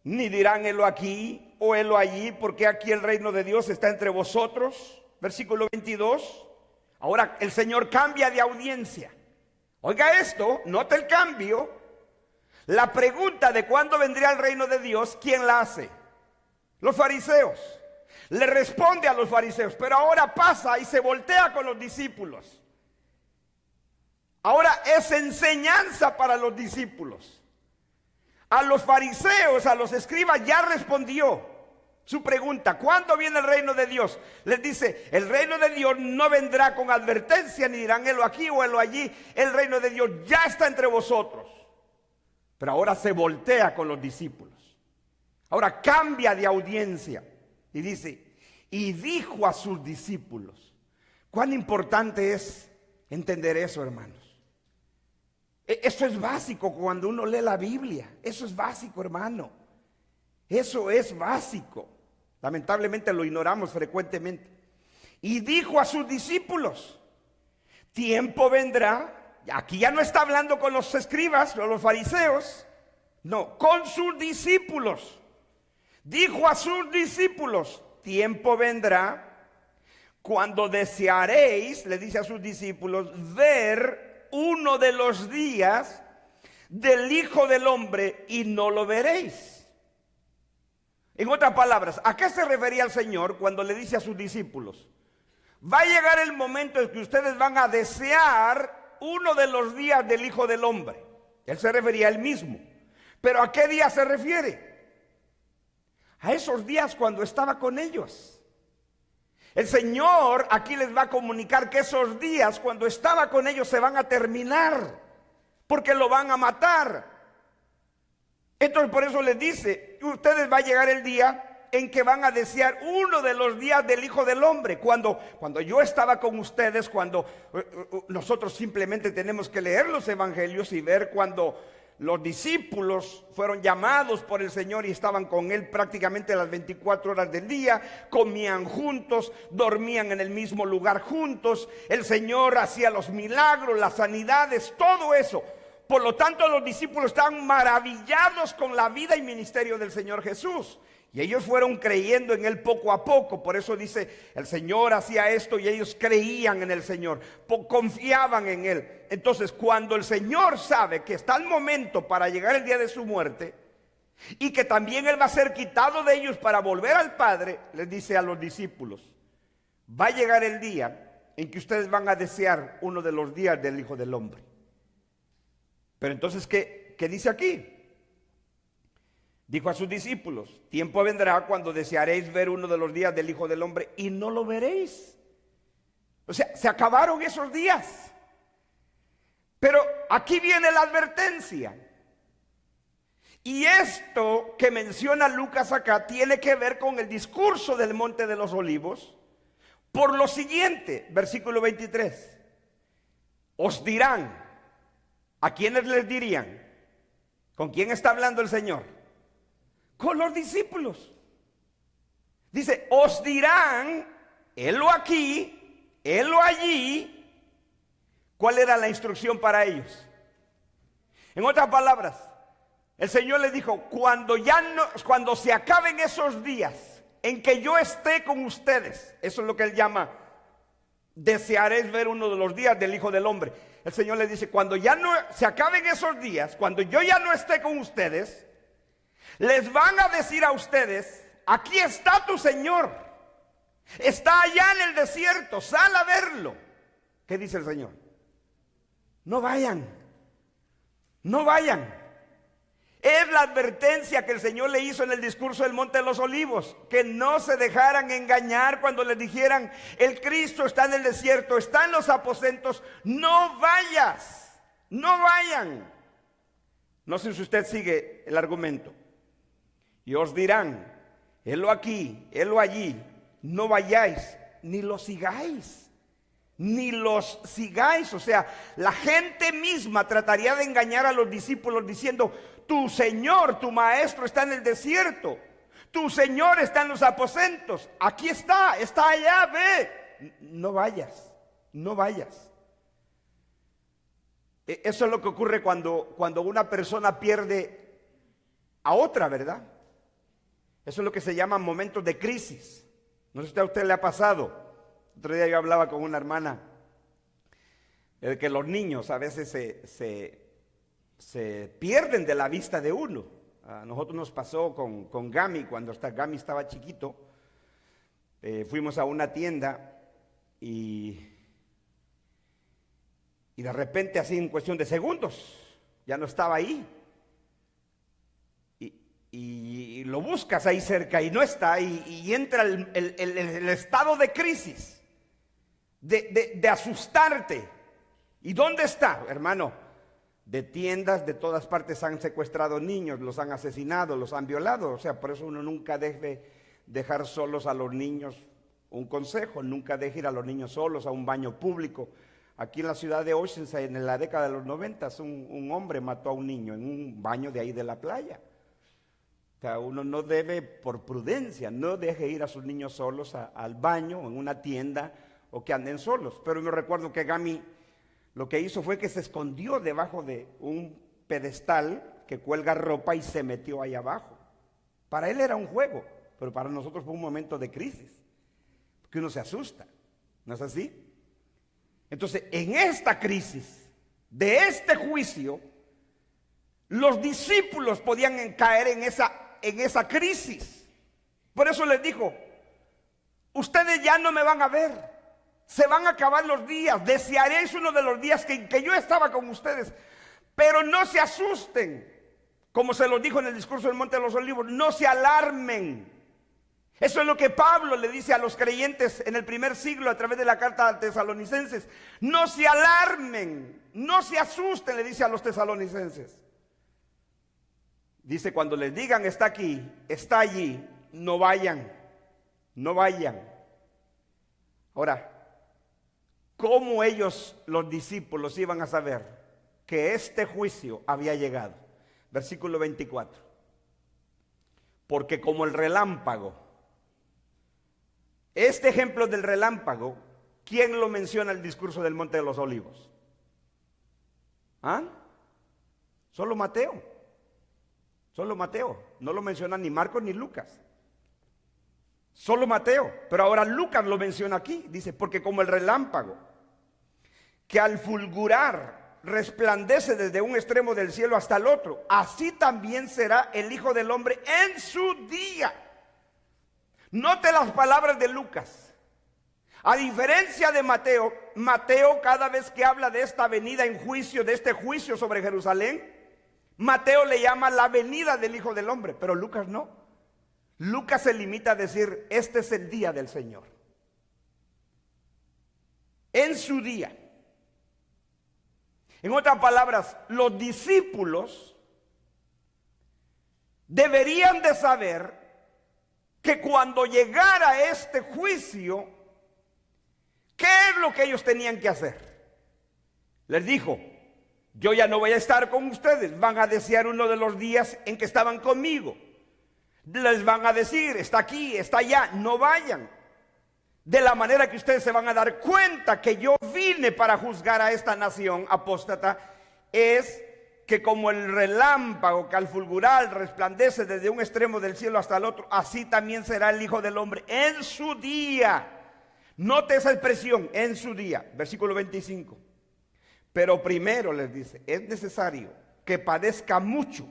ni dirán helo aquí o helo allí, porque aquí el reino de Dios está entre vosotros. Versículo 22. Ahora el Señor cambia de audiencia. Oiga esto, nota el cambio. La pregunta de cuándo vendría el reino de Dios, ¿quién la hace? Los fariseos. Le responde a los fariseos, pero ahora pasa y se voltea con los discípulos. Ahora es enseñanza para los discípulos. A los fariseos, a los escribas ya respondió su pregunta, ¿cuándo viene el reino de Dios? Les dice, el reino de Dios no vendrá con advertencia, ni dirán helo aquí o helo allí. El reino de Dios ya está entre vosotros. Pero ahora se voltea con los discípulos. Ahora cambia de audiencia y dice, y dijo a sus discípulos. ¿Cuán importante es entender eso, hermanos? Eso es básico cuando uno lee la Biblia. Eso es básico, hermano. Eso es básico. Lamentablemente lo ignoramos frecuentemente. Y dijo a sus discípulos, tiempo vendrá. Aquí ya no está hablando con los escribas o los fariseos. No, con sus discípulos. Dijo a sus discípulos, tiempo vendrá cuando desearéis, le dice a sus discípulos, ver uno de los días del Hijo del Hombre y no lo veréis. En otras palabras, ¿a qué se refería el Señor cuando le dice a sus discípulos? Va a llegar el momento en que ustedes van a desear uno de los días del Hijo del Hombre. Él se refería a él mismo. ¿Pero a qué día se refiere? A esos días cuando estaba con ellos. El Señor aquí les va a comunicar que esos días cuando estaba con ellos se van a terminar, porque lo van a matar. Entonces por eso les dice, ustedes va a llegar el día en que van a desear uno de los días del Hijo del Hombre. Cuando yo estaba con ustedes, cuando nosotros simplemente tenemos que leer los evangelios y ver cuando los discípulos fueron llamados por el Señor y estaban con Él prácticamente las 24 horas del día, comían juntos, dormían en el mismo lugar juntos, el Señor hacía los milagros, las sanidades, todo eso. Por lo tanto, los discípulos estaban maravillados con la vida y ministerio del Señor Jesús. Y ellos fueron creyendo en Él poco a poco. Por eso dice, el Señor hacía esto y ellos creían en el Señor, confiaban en Él. Entonces, cuando el Señor sabe que está el momento para llegar el día de su muerte y que también Él va a ser quitado de ellos para volver al Padre, les dice a los discípulos, va a llegar el día en que ustedes van a desear uno de los días del Hijo del Hombre. Pero entonces, ¿qué dice aquí? Dijo a sus discípulos, tiempo vendrá cuando desearéis ver uno de los días del Hijo del Hombre y no lo veréis. O sea, se acabaron esos días. Pero aquí viene la advertencia. Y esto que menciona Lucas acá tiene que ver con el discurso del Monte de los Olivos. Por lo siguiente, versículo 23. Os dirán. ¿A quiénes les dirían? ¿Con quién está hablando el Señor? Con los discípulos. Dice, os dirán, helo aquí, helo allí. ¿Cuál era la instrucción para ellos? En otras palabras, el Señor les dijo, cuando se acaben esos días en que yo esté con ustedes, eso es lo que Él llama, desearéis ver uno de los días del Hijo del Hombre. El Señor les dice, cuando ya no se acaben esos días, cuando yo ya no esté con ustedes, les van a decir a ustedes, aquí está tu Señor, está allá en el desierto, sal a verlo. ¿Qué dice el Señor? No vayan, no vayan. Es la advertencia que el Señor le hizo en el discurso del Monte de los Olivos, que no se dejaran engañar cuando les dijeran, el Cristo está en el desierto, está en los aposentos, no vayas, no vayan. No sé si usted sigue el argumento. Y os dirán, helo aquí, helo allí, no vayáis, ni lo sigáis, ni los sigáis. O sea, la gente misma trataría de engañar a los discípulos diciendo, tu Señor, tu Maestro está en el desierto, tu Señor está en los aposentos, aquí está allá, ve. No vayas, no vayas. Eso es lo que ocurre cuando una persona pierde a otra, ¿verdad? Eso es lo que se llaman momentos de crisis. No sé si a usted le ha pasado. Otro día yo hablaba con una hermana es que los niños a veces se pierden de la vista de uno. A nosotros nos pasó con Gami, cuando Gami estaba chiquito. Fuimos a una tienda y de repente, así en cuestión de segundos, ya no estaba ahí. Y lo buscas ahí cerca y no está, y entra el estado de crisis, de asustarte. ¿Y dónde está, hermano? De tiendas, de todas partes han secuestrado niños, los han asesinado, los han violado. O sea, por eso uno nunca debe dejar solos a los niños. Un consejo: nunca deje ir a los niños solos a un baño público. Aquí en la ciudad de Oceanside, en la década de los 90, un hombre mató a un niño en un baño de ahí de la playa. O sea, uno no debe, por prudencia, no deje ir a sus niños solos al baño o en una tienda, o que anden solos. Pero me recuerdo que Gami lo que hizo fue que se escondió debajo de un pedestal que cuelga ropa y se metió ahí abajo. Para él era un juego, pero para nosotros fue un momento de crisis, porque uno se asusta, ¿no es así? Entonces, en esta crisis, de este juicio, los discípulos podían caer en esa crisis. Por eso les dijo: ustedes ya no me van a ver, se van a acabar los días, desearéis uno de los días que yo estaba con ustedes, pero no se asusten, como se los dijo en el discurso del Monte de los Olivos, no se alarmen. Eso es lo que Pablo le dice a los creyentes en el primer siglo a través de la carta a Tesalonicenses. No se alarmen, no se asusten, le dice a los tesalonicenses. Dice: cuando les digan está aquí, está allí, no vayan, no vayan. Ahora, ¿cómo ellos, los discípulos, iban a saber que este juicio había llegado? Versículo 24. Porque como el relámpago. Este ejemplo del relámpago, ¿quién lo menciona en el discurso del Monte de los Olivos? ¿Ah? Solo Mateo. Solo Mateo. No lo menciona ni Marcos ni Lucas. Solo Mateo. Pero ahora Lucas lo menciona aquí. Dice: porque como el relámpago, que al fulgurar resplandece desde un extremo del cielo hasta el otro, así también será el Hijo del Hombre en su día. Note las palabras de Lucas. A diferencia de Mateo, Mateo cada vez que habla de esta venida en juicio, de este juicio sobre Jerusalén, Mateo le llama la venida del Hijo del Hombre, pero Lucas no. Lucas se limita a decir: este es el día del Señor. En su día. En otras palabras, los discípulos deberían de saber que cuando llegara este juicio, ¿qué es lo que ellos tenían que hacer? Les dijo: yo ya no voy a estar con ustedes, van a desear uno de los días en que estaban conmigo. Les van a decir: está aquí, está allá, no vayan. De la manera que ustedes se van a dar cuenta que yo vine para juzgar a esta nación apóstata, es que como el relámpago que al fulgurar resplandece desde un extremo del cielo hasta el otro, así también será el Hijo del Hombre en su día. Note esa expresión: en su día. Versículo 25. Pero primero, les dice, es necesario que padezca mucho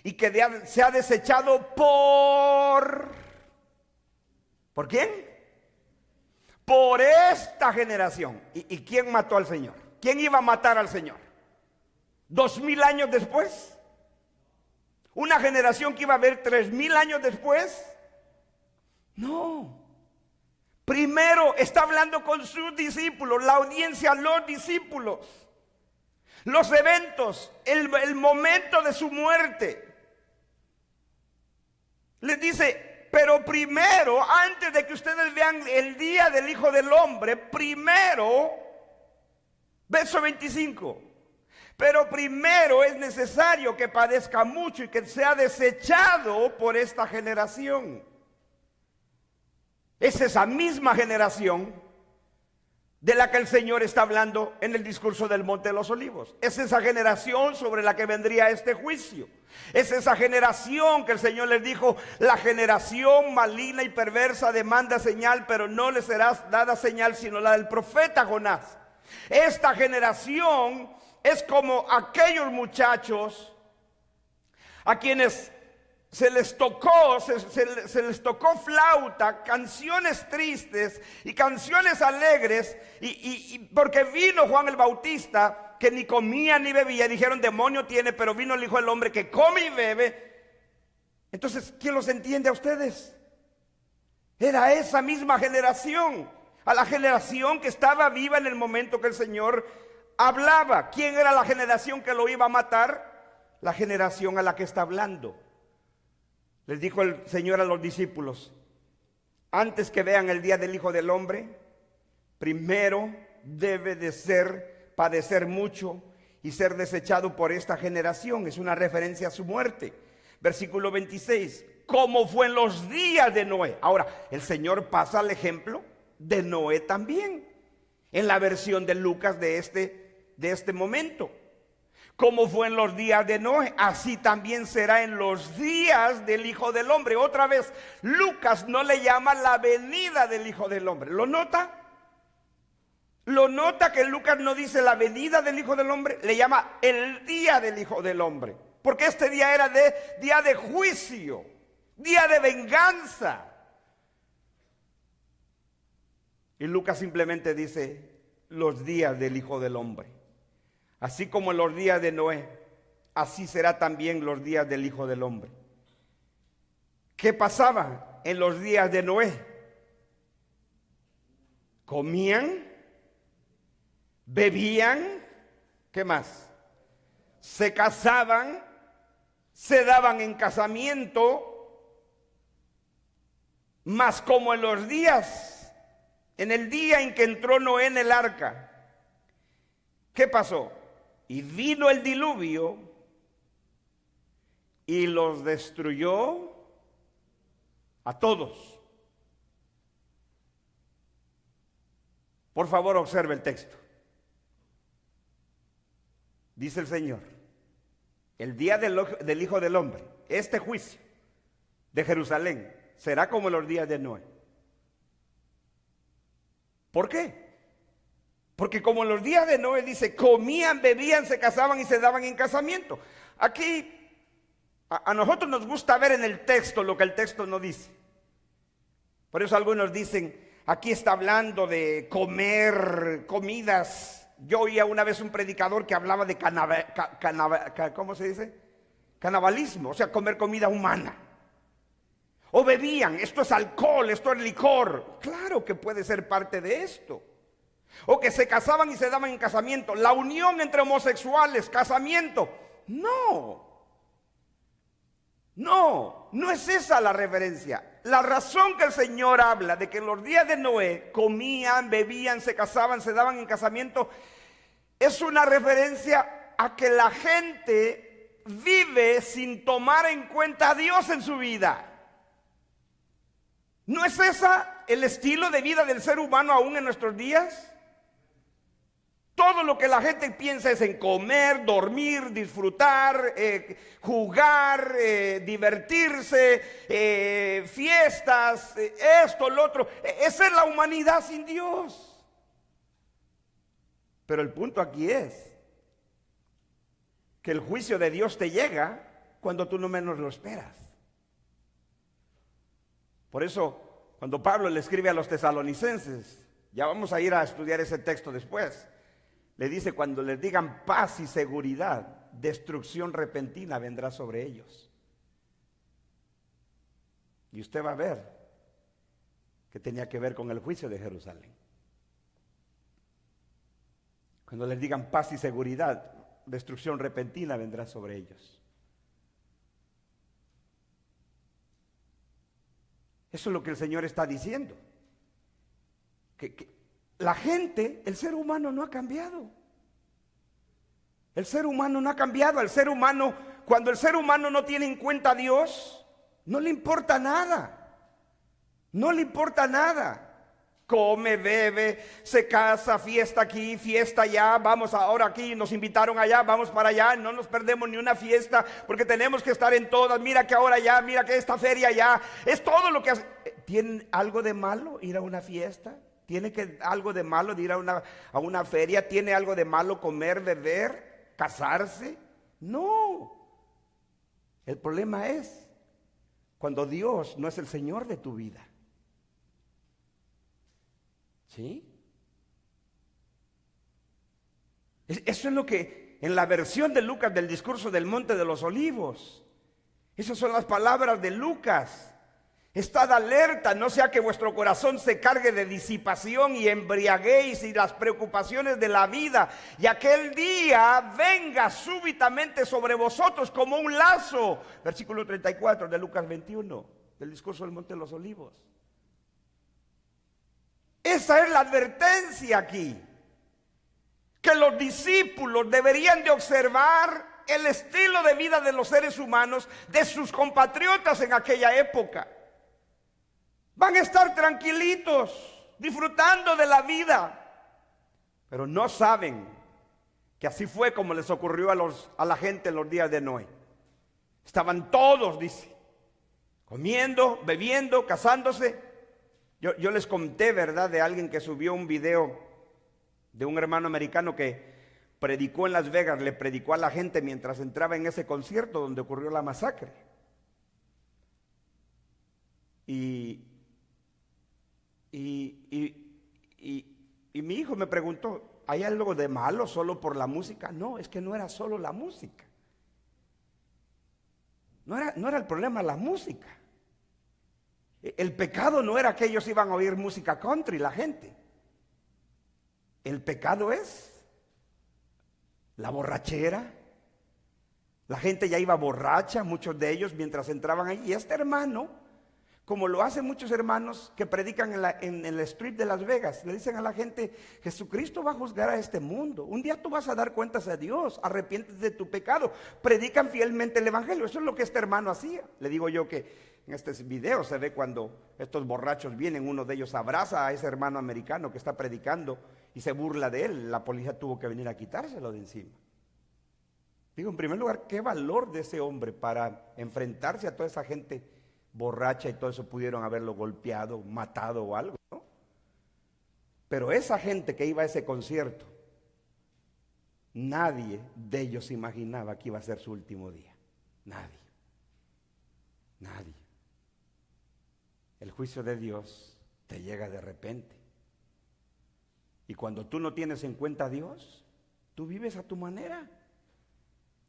y que sea desechado ¿por quién? Por esta generación. ¿Y quién mató al Señor? ¿Quién iba a matar al Señor? 2000 años después. Una generación que iba a haber 3000 años después. No. Primero está hablando con sus discípulos, la audiencia, los discípulos, los eventos, el momento de su muerte. Les dice: pero primero, antes de que ustedes vean el día del Hijo del Hombre, primero, verso 25, pero primero es necesario que padezca mucho y que sea desechado por esta generación. Es esa misma generación de la que el Señor está hablando en el discurso del Monte de los Olivos. Es esa generación sobre la que vendría este juicio. Es esa generación que el Señor les dijo: la generación maligna y perversa demanda señal, pero no le será dada señal sino la del profeta Jonás. Esta generación es como aquellos muchachos a quienes se les tocó flauta, canciones tristes y canciones alegres, y porque vino Juan el Bautista, que ni comía ni bebía, dijeron demonio tiene, pero vino el Hijo del Hombre que come y bebe. Entonces, ¿quién los entiende a ustedes? Era esa misma generación, a la generación que estaba viva en el momento que el Señor hablaba. ¿Quién era la generación que lo iba a matar? La generación a la que está hablando. Les dijo el Señor a los discípulos: antes que vean el día del Hijo del Hombre, primero debe de padecer mucho y ser desechado por esta generación. Es una referencia a su muerte. Versículo 26, como fue en los días de Noé. Ahora, el Señor pasa al ejemplo de Noé también, en la versión de Lucas de este momento. Como fue en los días de Noé, así también será en los días del Hijo del Hombre. Otra vez, Lucas no le llama la venida del Hijo del Hombre. ¿Lo nota? ¿Lo nota que Lucas no dice la venida del Hijo del Hombre? Le llama el día del Hijo del Hombre. Porque este día era día de juicio, día de venganza. Y Lucas simplemente dice los días del Hijo del Hombre. Así como en los días de Noé, así será también los días del Hijo del Hombre. ¿Qué pasaba en los días de Noé? Comían, bebían, ¿qué más? Se casaban, se daban en casamiento, mas como en los días, en el día en que entró Noé en el arca, ¿qué pasó? Y vino el diluvio y los destruyó a todos. Por favor, observe el texto. Dice el Señor: el día del Hijo del Hombre, este juicio de Jerusalén, será como los días de Noé. ¿Por qué? Porque como en los días de Noé dice, comían, bebían, se casaban y se daban en casamiento. Aquí a nosotros nos gusta ver en el texto lo que el texto no dice. Por eso algunos dicen, aquí está hablando de comer comidas. Yo oía una vez un predicador que hablaba de ¿cómo se dice? Canibalismo, o sea, comer comida humana. O bebían, esto es alcohol, esto es licor. Claro que puede ser parte de esto. O que se casaban y se daban en casamiento. La unión entre homosexuales, casamiento. No es esa la referencia. La razón que el Señor habla de que en los días de Noé comían, bebían, se casaban, se daban en casamiento, es una referencia a que la gente vive sin tomar en cuenta a Dios en su vida. ¿No es esa el estilo de vida del ser humano aún en nuestros días? Todo lo que la gente piensa es en comer, dormir, disfrutar, jugar, divertirse, fiestas, esto, lo otro. Esa es la humanidad sin Dios. Pero el punto aquí es que el juicio de Dios te llega cuando tú no menos lo esperas. Por eso, cuando Pablo le escribe a los tesalonicenses, ya vamos a ir a estudiar ese texto después, le dice, cuando les digan paz y seguridad, destrucción repentina vendrá sobre ellos. Y usted va a ver que tenía que ver con el juicio de Jerusalén. Cuando les digan paz y seguridad, destrucción repentina vendrá sobre ellos. Eso es lo que el Señor está diciendo. Que la gente, el ser humano no ha cambiado. El ser humano no ha cambiado. El ser humano, cuando el ser humano no tiene en cuenta a Dios, no le importa nada. No le importa nada. Come, bebe, se casa, fiesta aquí, fiesta allá, vamos ahora aquí, nos invitaron allá, vamos para allá, no nos perdemos ni una fiesta porque tenemos que estar en todas. Mira que ahora allá, mira que esta feria allá, es todo lo que hace. ¿Tiene algo de malo ir a una fiesta? ¿Tiene algo de malo de ir a una feria? ¿Tiene algo de malo comer, beber, casarse? No. El problema es cuando Dios no es el Señor de tu vida. ¿Sí? Eso es lo que en la versión de Lucas del discurso del Monte de los Olivos, esas son las palabras de Lucas. Estad alerta, no sea que vuestro corazón se cargue de disipación y embriaguéis y las preocupaciones de la vida, y aquel día venga súbitamente sobre vosotros como un lazo. Versículo 34 de Lucas 21, del discurso del Monte de los Olivos. Esa es la advertencia aquí, que los discípulos deberían de observar el estilo de vida de los seres humanos, de sus compatriotas en aquella época. Van a estar tranquilitos, disfrutando de la vida, pero no saben que así fue como les ocurrió a la gente en los días de Noé. Estaban todos, dice, comiendo, bebiendo, casándose. Yo les conté, ¿verdad?, de alguien que subió un video de un hermano americano que predicó en Las Vegas, le predicó a la gente mientras entraba en ese concierto donde ocurrió la masacre. Y mi hijo me preguntó, ¿hay algo de malo solo por la música? No, es que no era solo la música. No era el problema la música. El pecado no era que ellos iban a oír música country, la gente. El pecado es la borrachera. La gente ya iba borracha, muchos de ellos, mientras entraban ahí. Y este hermano, como lo hacen muchos hermanos que predican en el strip de Las Vegas, le dicen a la gente, Jesucristo va a juzgar a este mundo. Un día tú vas a dar cuentas a Dios, arrepiéntete de tu pecado. Predican fielmente el evangelio. Eso es lo que este hermano hacía. Le digo yo que en este video se ve cuando estos borrachos vienen, uno de ellos abraza a ese hermano americano que está predicando y se burla de él. La policía tuvo que venir a quitárselo de encima. Digo, en primer lugar, qué valor de ese hombre para enfrentarse a toda esa gente borracha y todo eso. Pudieron haberlo golpeado, matado o algo, ¿no? Pero esa gente que iba a ese concierto, nadie de ellos imaginaba que iba a ser su último día. Nadie. El juicio de Dios te llega de repente. Y cuando tú no tienes en cuenta a Dios, tú vives a tu manera.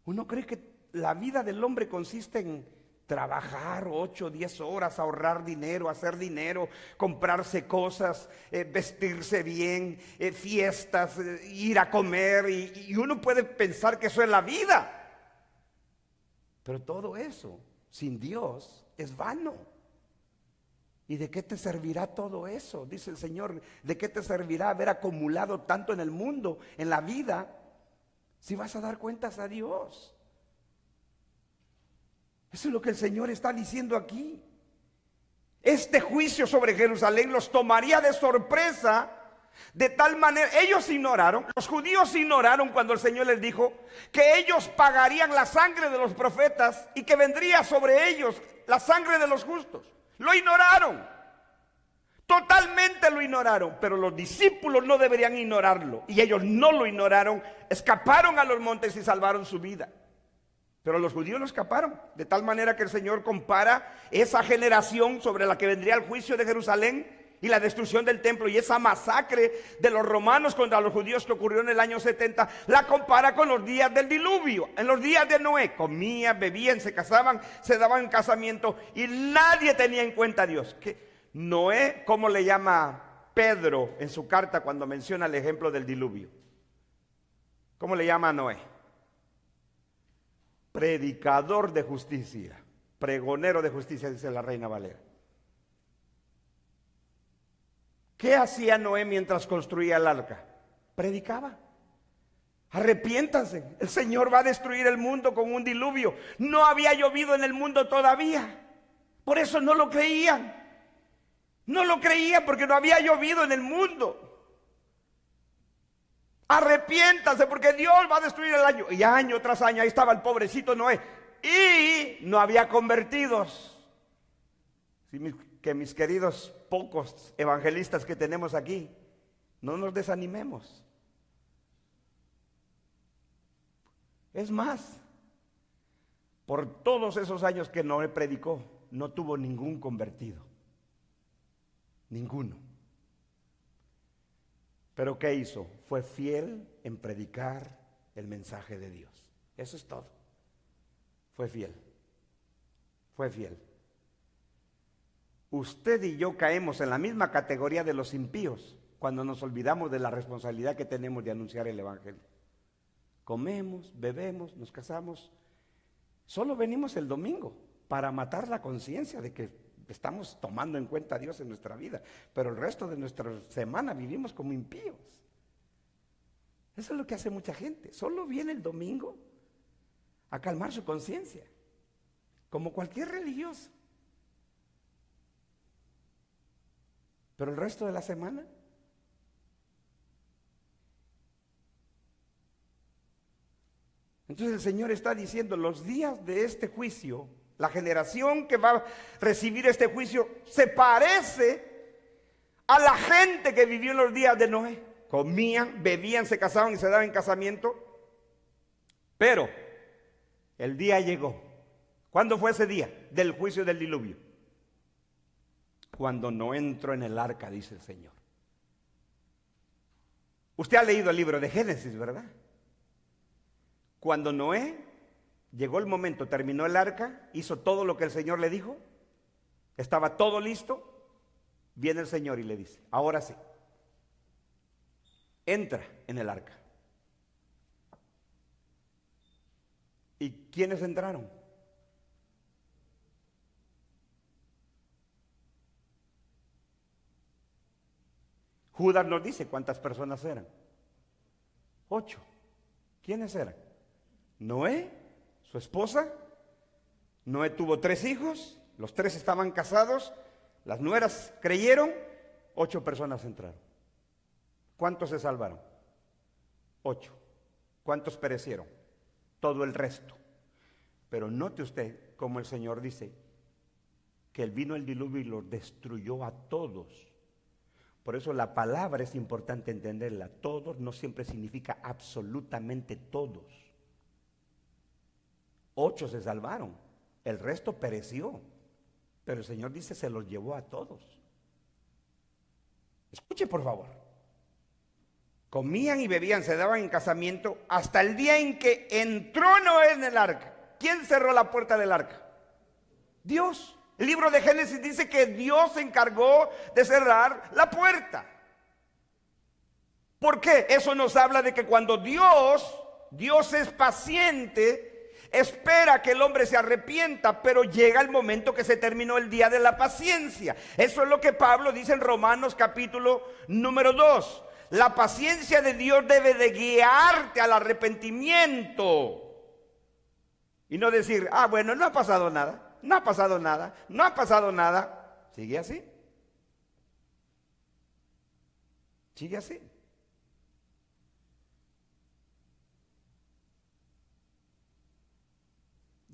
Uno cree que la vida del hombre consiste en trabajar 8 o 10 horas, ahorrar dinero, hacer dinero, comprarse cosas, vestirse bien, fiestas, ir a comer, y uno puede pensar que eso es la vida. Pero todo eso, sin Dios, es vano. ¿Y de qué te servirá todo eso? Dice el Señor, ¿de qué te servirá haber acumulado tanto en el mundo, en la vida, si vas a dar cuentas a Dios? Eso es lo que el Señor está diciendo aquí. Este juicio sobre Jerusalén los tomaría de sorpresa, de tal manera, ellos ignoraron, los judíos ignoraron cuando el Señor les dijo que ellos pagarían la sangre de los profetas y que vendría sobre ellos la sangre de los justos. Lo ignoraron, totalmente lo ignoraron, pero los discípulos no deberían ignorarlo, y ellos no lo ignoraron, escaparon a los montes y salvaron su vida. Pero los judíos no escaparon, de tal manera que el Señor compara esa generación sobre la que vendría el juicio de Jerusalén y la destrucción del templo, y esa masacre de los romanos contra los judíos que ocurrió en el año 70, la compara con los días del diluvio. En los días de Noé comían, bebían, se casaban, se daban en casamiento y nadie tenía en cuenta a Dios. ¿Qué? Noé, ¿cómo le llama Pedro en su carta cuando menciona el ejemplo del diluvio? ¿Cómo le llama a Noé? Predicador de justicia, pregonero de justicia, dice la Reina Valera. ¿Qué hacía Noé mientras construía el arca? Predicaba. Arrepiéntanse, el Señor va a destruir el mundo con un diluvio. No había llovido en el mundo todavía. Por eso no lo creían. No lo creían porque no había llovido en el mundo. Arrepiéntanse porque Dios va a destruir el año. Y año tras año ahí estaba el pobrecito Noé. Y no había convertidos. Si mis que mis queridos pocos evangelistas que tenemos aquí, no nos desanimemos. Es más, por todos esos años que Noé predicó, no tuvo ningún convertido. Ninguno. Pero ¿qué hizo? Fue fiel en predicar el mensaje de Dios. Eso es todo. Fue fiel. Fue fiel. Usted y yo caemos en la misma categoría de los impíos cuando nos olvidamos de la responsabilidad que tenemos de anunciar el evangelio. Comemos, bebemos, nos casamos. Solo venimos el domingo para matar la conciencia de que estamos tomando en cuenta a Dios en nuestra vida, pero el resto de nuestra semana vivimos como impíos. Eso es lo que hace mucha gente. Solo viene el domingo a calmar su conciencia, como cualquier religioso. Pero el resto de la semana, entonces el Señor está diciendo, los días de este juicio, la generación que va a recibir este juicio se parece a la gente que vivió en los días de Noé. Comían, bebían, se casaban y se daban en casamiento. Pero el día llegó. ¿Cuándo fue ese día del juicio del diluvio? Cuando no entró en el arca, dice el Señor. Usted ha leído el libro de Génesis, ¿verdad? Cuando Noé llegó el momento, terminó el arca, hizo todo lo que el Señor le dijo, estaba todo listo, viene el Señor y le dice, ahora sí, entra en el arca. ¿Y quiénes entraron? Judas nos dice cuántas personas eran. 8. ¿Quiénes eran? Noé, su esposa. Noé tuvo 3 hijos, los 3 estaban casados, las nueras creyeron, 8 personas entraron. ¿Cuántos se salvaron? 8. ¿Cuántos perecieron? Todo el resto. Pero note usted como el Señor dice que vino el diluvio y los destruyó a todos. Por eso la palabra es importante entenderla. Todos no siempre significa absolutamente todos. 8 se salvaron, el resto pereció. Pero el Señor dice se los llevó a todos. Escuche por favor. Comían y bebían, se daban en casamiento hasta el día en que entró Noé en el arca. ¿Quién cerró la puerta del arca? Dios. El libro de Génesis dice que Dios se encargó de cerrar la puerta. ¿Por qué? Eso nos habla de que cuando Dios es paciente, espera que el hombre se arrepienta, pero llega el momento que se terminó el día de la paciencia. Eso es lo que Pablo dice en Romanos capítulo número 2. La paciencia de Dios debe de guiarte al arrepentimiento. Y no decir, bueno, no ha pasado nada. No ha pasado nada, no ha pasado nada. Sigue así. Sigue así.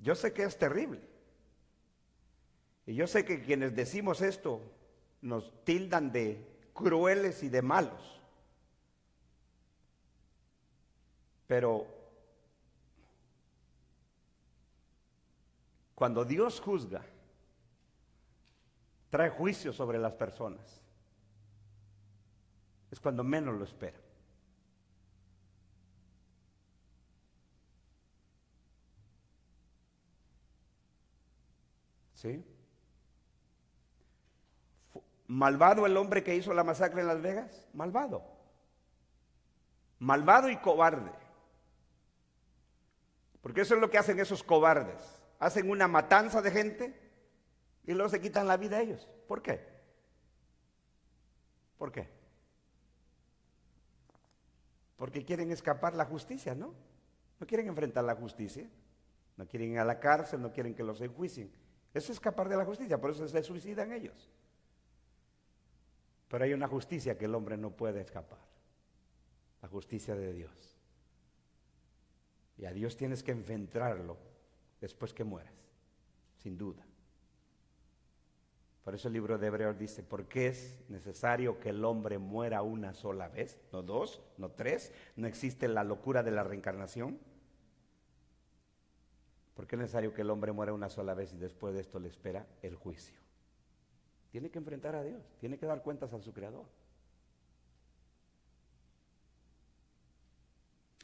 Yo sé que es terrible. Y yo sé que quienes decimos esto nos tildan de crueles y de malos. Pero cuando Dios juzga, trae juicio sobre las personas, es cuando menos lo espera. ¿Sí? ¿Malvado el hombre que hizo la masacre en Las Vegas? Malvado. Malvado y cobarde. Porque eso es lo que hacen esos cobardes. Hacen una matanza de gente y luego se quitan la vida a ellos. ¿Por qué? ¿Por qué? Porque quieren escapar la justicia, ¿no? No quieren enfrentar la justicia. No quieren ir a la cárcel, no quieren que los enjuicien. Eso es escapar de la justicia, por eso se suicidan ellos. Pero hay una justicia que el hombre no puede escapar. La justicia de Dios. Y a Dios tienes que enfrentarlo después que mueras, sin duda. Por eso el libro de Hebreos dice, ¿por qué es necesario que el hombre muera una sola vez? No dos, no tres. No existe la locura de la reencarnación. ¿Por qué es necesario que el hombre muera una sola vez y después de esto le espera el juicio? Tiene que enfrentar a Dios, tiene que dar cuentas a su Creador.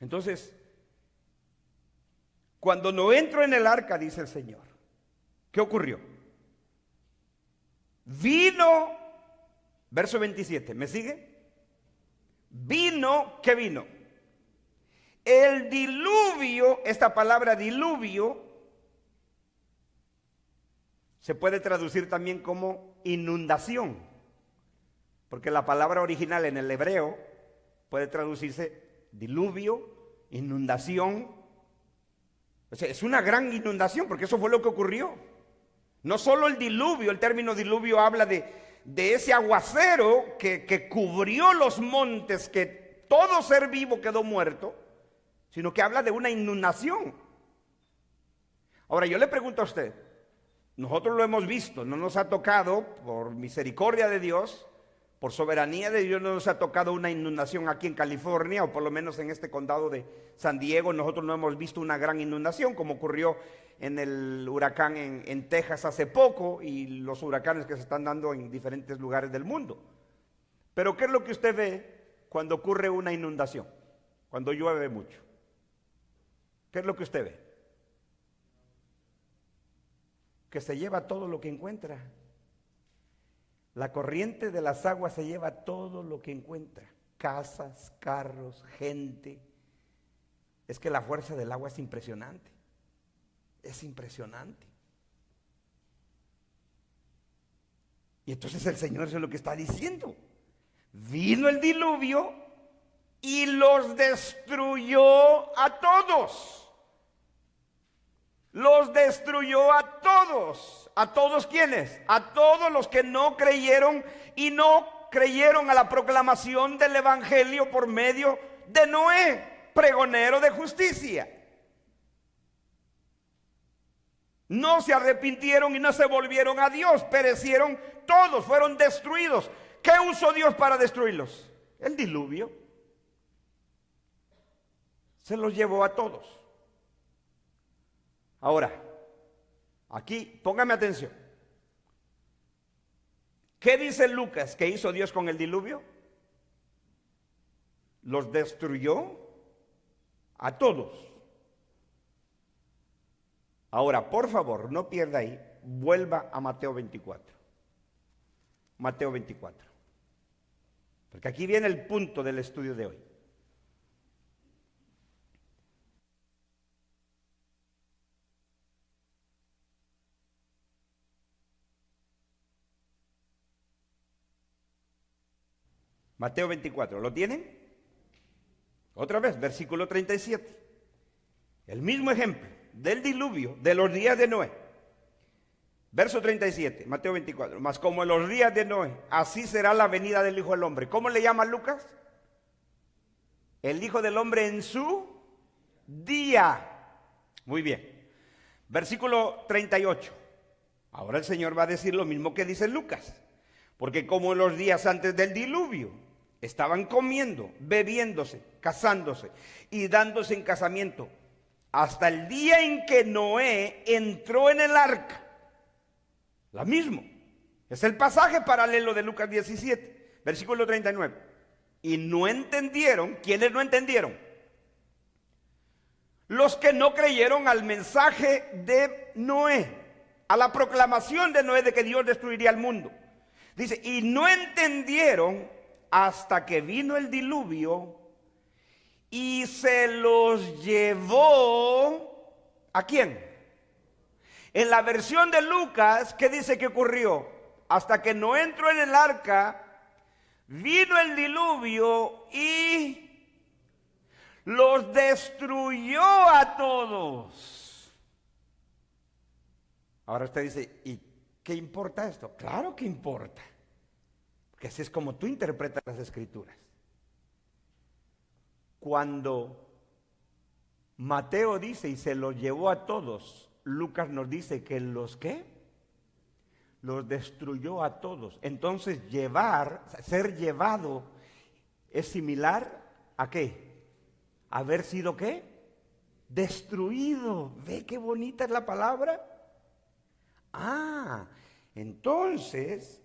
Entonces, cuando no entro en el arca, dice el Señor, ¿qué ocurrió? Vino, verso 27, ¿me sigue? Vino, ¿qué vino? El diluvio, esta palabra diluvio, se puede traducir también como inundación, porque la palabra original en el hebreo puede traducirse diluvio, inundación. O sea, es una gran inundación, porque eso fue lo que ocurrió. No solo el diluvio, el término diluvio habla de ese aguacero que cubrió los montes, que todo ser vivo quedó muerto, sino que habla de una inundación. Ahora yo le pregunto a usted, nosotros lo hemos visto, no nos ha tocado, por misericordia de Dios, por soberanía de Dios, no nos ha tocado una inundación aquí en California, o por lo menos en este condado de San Diego, nosotros no hemos visto una gran inundación, como ocurrió en el huracán en Texas hace poco, y los huracanes que se están dando en diferentes lugares del mundo. Pero ¿qué es lo que usted ve cuando ocurre una inundación? Cuando llueve mucho. ¿Qué es lo que usted ve? Que se lleva todo lo que encuentra. La corriente de las aguas se lleva todo lo que encuentra. Casas, carros, gente. Es que la fuerza del agua es impresionante. Es impresionante. Y entonces el Señor eso es lo que está diciendo. Vino el diluvio y los destruyó a todos. Los destruyó a todos. ¿A todos quiénes? A todos los que no creyeron y no creyeron a la proclamación del evangelio por medio de Noé, pregonero de justicia. No se arrepintieron y no se volvieron a Dios, perecieron todos, fueron destruidos. ¿Qué usó Dios para destruirlos? El diluvio. Se los llevó a todos. Ahora, aquí, póngame atención. ¿Qué dice Lucas que hizo Dios con el diluvio? Los destruyó a todos. Ahora, por favor, no pierda ahí, vuelva a Mateo 24. Mateo 24. Porque aquí viene el punto del estudio de hoy. Mateo 24, ¿lo tienen? Otra vez, versículo 37. El mismo ejemplo del diluvio de los días de Noé. Verso 37, Mateo 24. Mas como en los días de Noé, así será la venida del Hijo del Hombre. ¿Cómo le llama Lucas? El Hijo del Hombre en su día. Muy bien. Versículo 38. Ahora el Señor va a decir lo mismo que dice Lucas. Porque como en los días antes del diluvio, estaban comiendo, bebiéndose, casándose y dándose en casamiento, hasta el día en que Noé entró en el arca. Lo mismo. Es el pasaje paralelo de Lucas 17, versículo 39. Y no entendieron. ¿Quiénes no entendieron? Los que no creyeron al mensaje de Noé, a la proclamación de Noé de que Dios destruiría el mundo. Dice, y no entendieron hasta que vino el diluvio y se los llevó. ¿A quién? En la versión de Lucas, ¿qué dice que ocurrió? Hasta que no entró en el arca, vino el diluvio y los destruyó a todos. Ahora usted dice, ¿y qué importa esto? Claro que importa, porque así es como tú interpretas las escrituras. Cuando Mateo dice y se los llevó a todos, Lucas nos dice que los ¿qué? los destruyó a todos. Entonces ser llevado es similar ¿a qué? Haber sido ¿qué? Destruido. ¿Ve qué bonita es la palabra? Entonces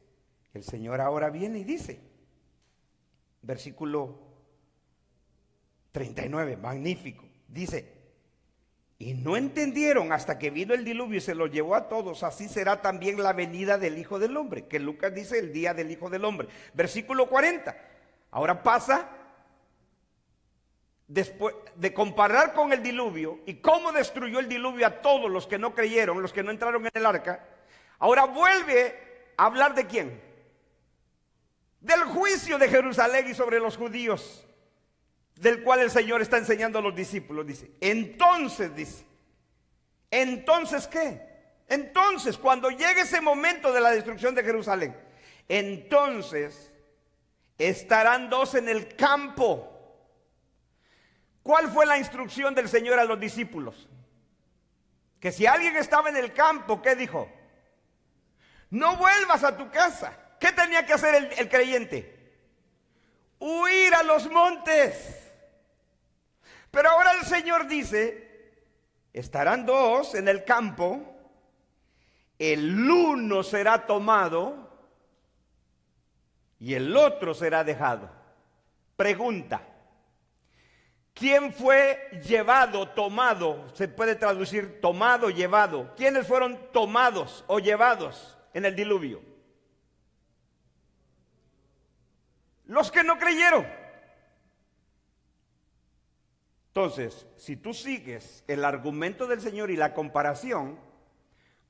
el Señor ahora viene y dice, versículo 39, magnífico, dice: y no entendieron hasta que vino el diluvio y se los llevó a todos. Así será también la venida del Hijo del Hombre, que Lucas dice el día del Hijo del Hombre. Versículo 40, ahora pasa, después de comparar con el diluvio y cómo destruyó el diluvio a todos los que no creyeron, los que no entraron en el arca, ahora vuelve a hablar ¿de quién? Del juicio de Jerusalén y sobre los judíos, del cual el Señor está enseñando a los discípulos. Dice, entonces ¿qué? Entonces, cuando llegue ese momento de la destrucción de Jerusalén, entonces estarán dos en el campo. ¿Cuál fue la instrucción del Señor a los discípulos? Que si alguien estaba en el campo, ¿qué dijo? No vuelvas a tu casa. ¿Qué tenía que hacer el creyente? Huir a los montes. Pero ahora el Señor dice, estarán dos en el campo, el uno será tomado y el otro será dejado. Pregunta, ¿quién fue llevado, tomado? Se puede traducir tomado, llevado. ¿Quiénes fueron tomados o llevados en el diluvio? Los que no creyeron. Entonces, si tú sigues el argumento del Señor y la comparación,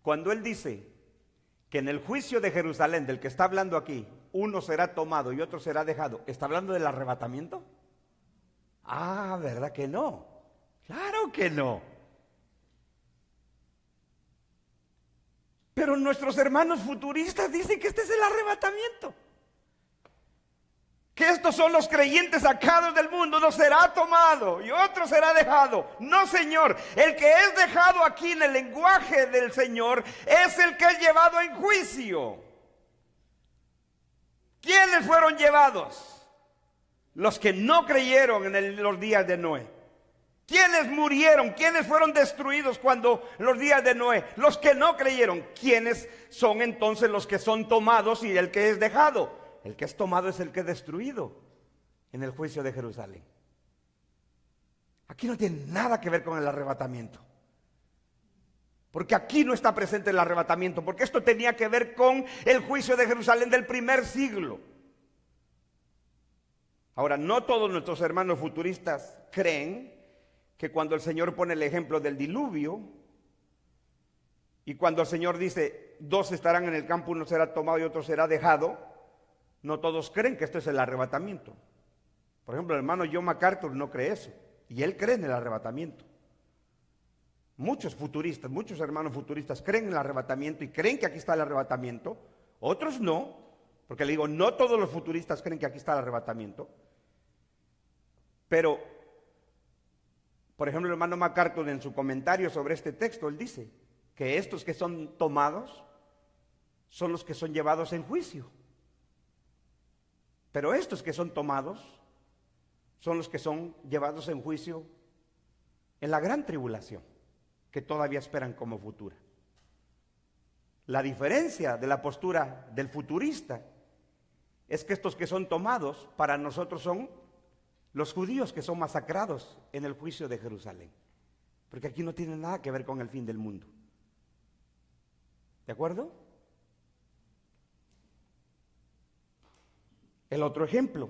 cuando Él dice que en el juicio de Jerusalén, del que está hablando aquí, uno será tomado y otro será dejado, ¿está hablando del arrebatamiento? ¿Verdad que no? Claro que no. Pero nuestros hermanos futuristas dicen que este es el arrebatamiento. Que estos son los creyentes sacados del mundo, uno será tomado y otro será dejado. No, Señor, el que es dejado aquí en el lenguaje del Señor es el que es llevado en juicio. ¿Quiénes fueron llevados? Los que no creyeron en los días de Noé. ¿Quiénes murieron? ¿Quiénes fueron destruidos cuando los días de Noé? Los que no creyeron. ¿Quiénes son entonces los que son tomados y el que es dejado? El que es tomado es el que es destruido en el juicio de Jerusalén. Aquí no tiene nada que ver con el arrebatamiento. Porque aquí no está presente el arrebatamiento, porque esto tenía que ver con el juicio de Jerusalén del primer siglo. Ahora, no todos nuestros hermanos futuristas creen que cuando el Señor pone el ejemplo del diluvio y cuando el Señor dice, dos estarán en el campo, uno será tomado y otro será dejado, no todos creen que esto es el arrebatamiento. Por ejemplo, el hermano John MacArthur no cree eso, y él cree en el arrebatamiento. Muchos futuristas, muchos hermanos futuristas creen en el arrebatamiento y creen que aquí está el arrebatamiento. Otros no, porque le digo, no todos los futuristas creen que aquí está el arrebatamiento. Pero, por ejemplo, el hermano MacArthur en su comentario sobre este texto, él dice que estos que son tomados son los que son llevados en juicio. Pero estos que son tomados son los que son llevados en juicio en la gran tribulación, que todavía esperan como futura. La diferencia de la postura del futurista es que estos que son tomados para nosotros son los judíos que son masacrados en el juicio de Jerusalén. Porque aquí no tiene nada que ver con el fin del mundo. ¿De acuerdo? El otro ejemplo,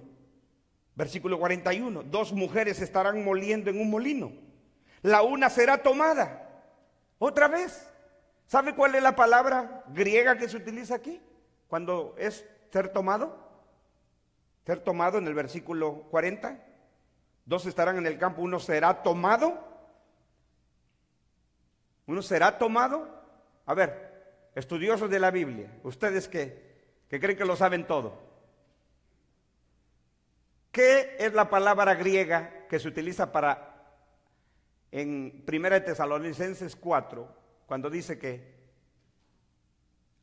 versículo 41, dos mujeres estarán moliendo en un molino, la una será tomada, otra vez. ¿Sabe cuál es la palabra griega que se utiliza aquí? Cuando es ser tomado en el versículo 40, dos estarán en el campo, uno será tomado. A ver, estudiosos de la Biblia, ustedes que creen que lo saben todo. ¿Qué es la palabra griega que se utiliza en 1 Tesalonicenses 4, cuando dice que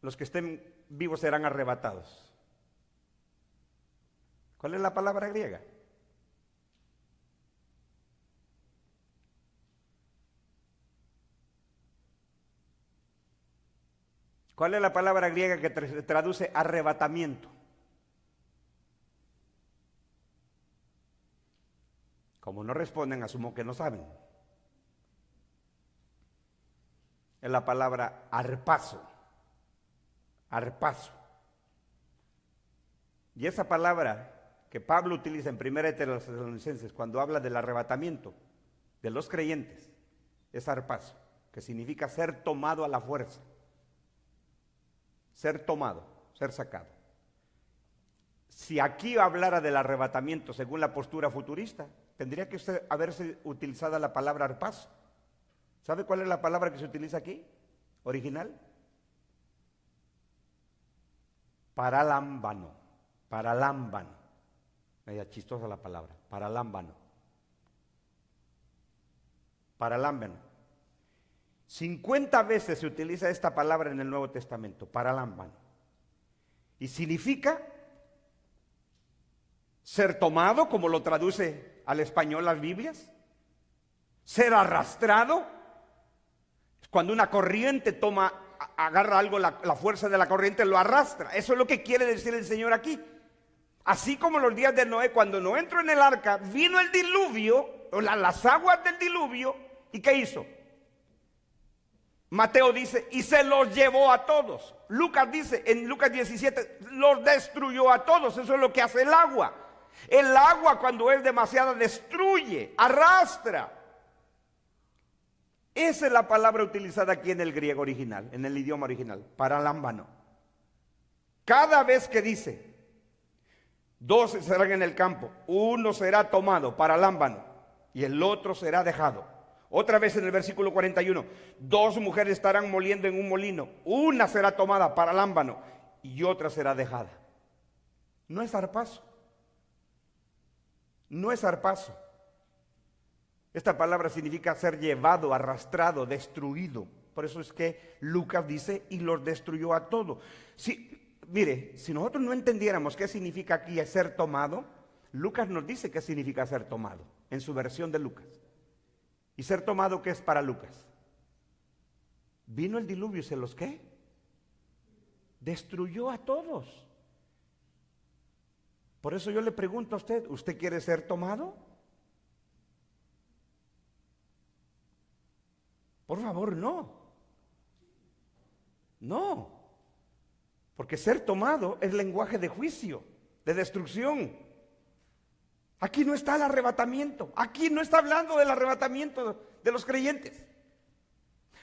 los que estén vivos serán arrebatados. ¿Cuál es la palabra griega? ¿Cuál es la palabra griega que traduce arrebatamiento? Como no responden, asumo que no saben. Es la palabra arpazo. Arpazo. Y esa palabra que Pablo utiliza en 1 Tesalonicenses cuando habla del arrebatamiento de los creyentes es arpazo, que significa ser tomado a la fuerza. Ser tomado, ser sacado. Si aquí hablara del arrebatamiento según la postura futurista, tendría que haberse utilizada la palabra arpazo. ¿Sabe cuál es la palabra que se utiliza aquí? Original. Paralámbano. Paralámbano. Media chistosa la palabra. Paralámbano. Paralámbano. 50 veces se utiliza esta palabra en el Nuevo Testamento, paralámbano. Y significa ser tomado, como lo traduce al español las Biblias. Ser arrastrado. Cuando una corriente agarra algo, la fuerza de la corriente lo arrastra. Eso es lo que quiere decir el Señor aquí. Así como los días de Noé, cuando no entró en el arca, vino el diluvio, las aguas del diluvio, ¿y qué hizo? Mateo dice, y se los llevó a todos. Lucas dice, en Lucas 17, los destruyó a todos. Eso es lo que hace el agua. El agua, cuando es demasiada, destruye, arrastra. Esa es la palabra utilizada aquí en el griego original, en el idioma original, paralámbano. Cada vez que dice, 12 serán en el campo, uno será tomado, paralámbano, y el otro será dejado. Otra vez en el versículo 41, 2 mujeres estarán moliendo en un molino, una será tomada, paralámbano, y otra será dejada. No es arpazo. No es arpazo. Esta palabra significa ser llevado, arrastrado, destruido. Por eso es que Lucas dice, y los destruyó a todos. Mire, si nosotros no entendiéramos qué significa aquí ser tomado, Lucas nos dice qué significa ser tomado, en su versión de Lucas. ¿Y ser tomado qué es para Lucas? Vino el diluvio y se los ¿qué? Destruyó a todos. Por eso yo le pregunto a usted, ¿usted quiere ser tomado? Por favor, no. No. Porque ser tomado es lenguaje de juicio, de destrucción. Aquí no está el arrebatamiento. Aquí no está hablando del arrebatamiento de los creyentes.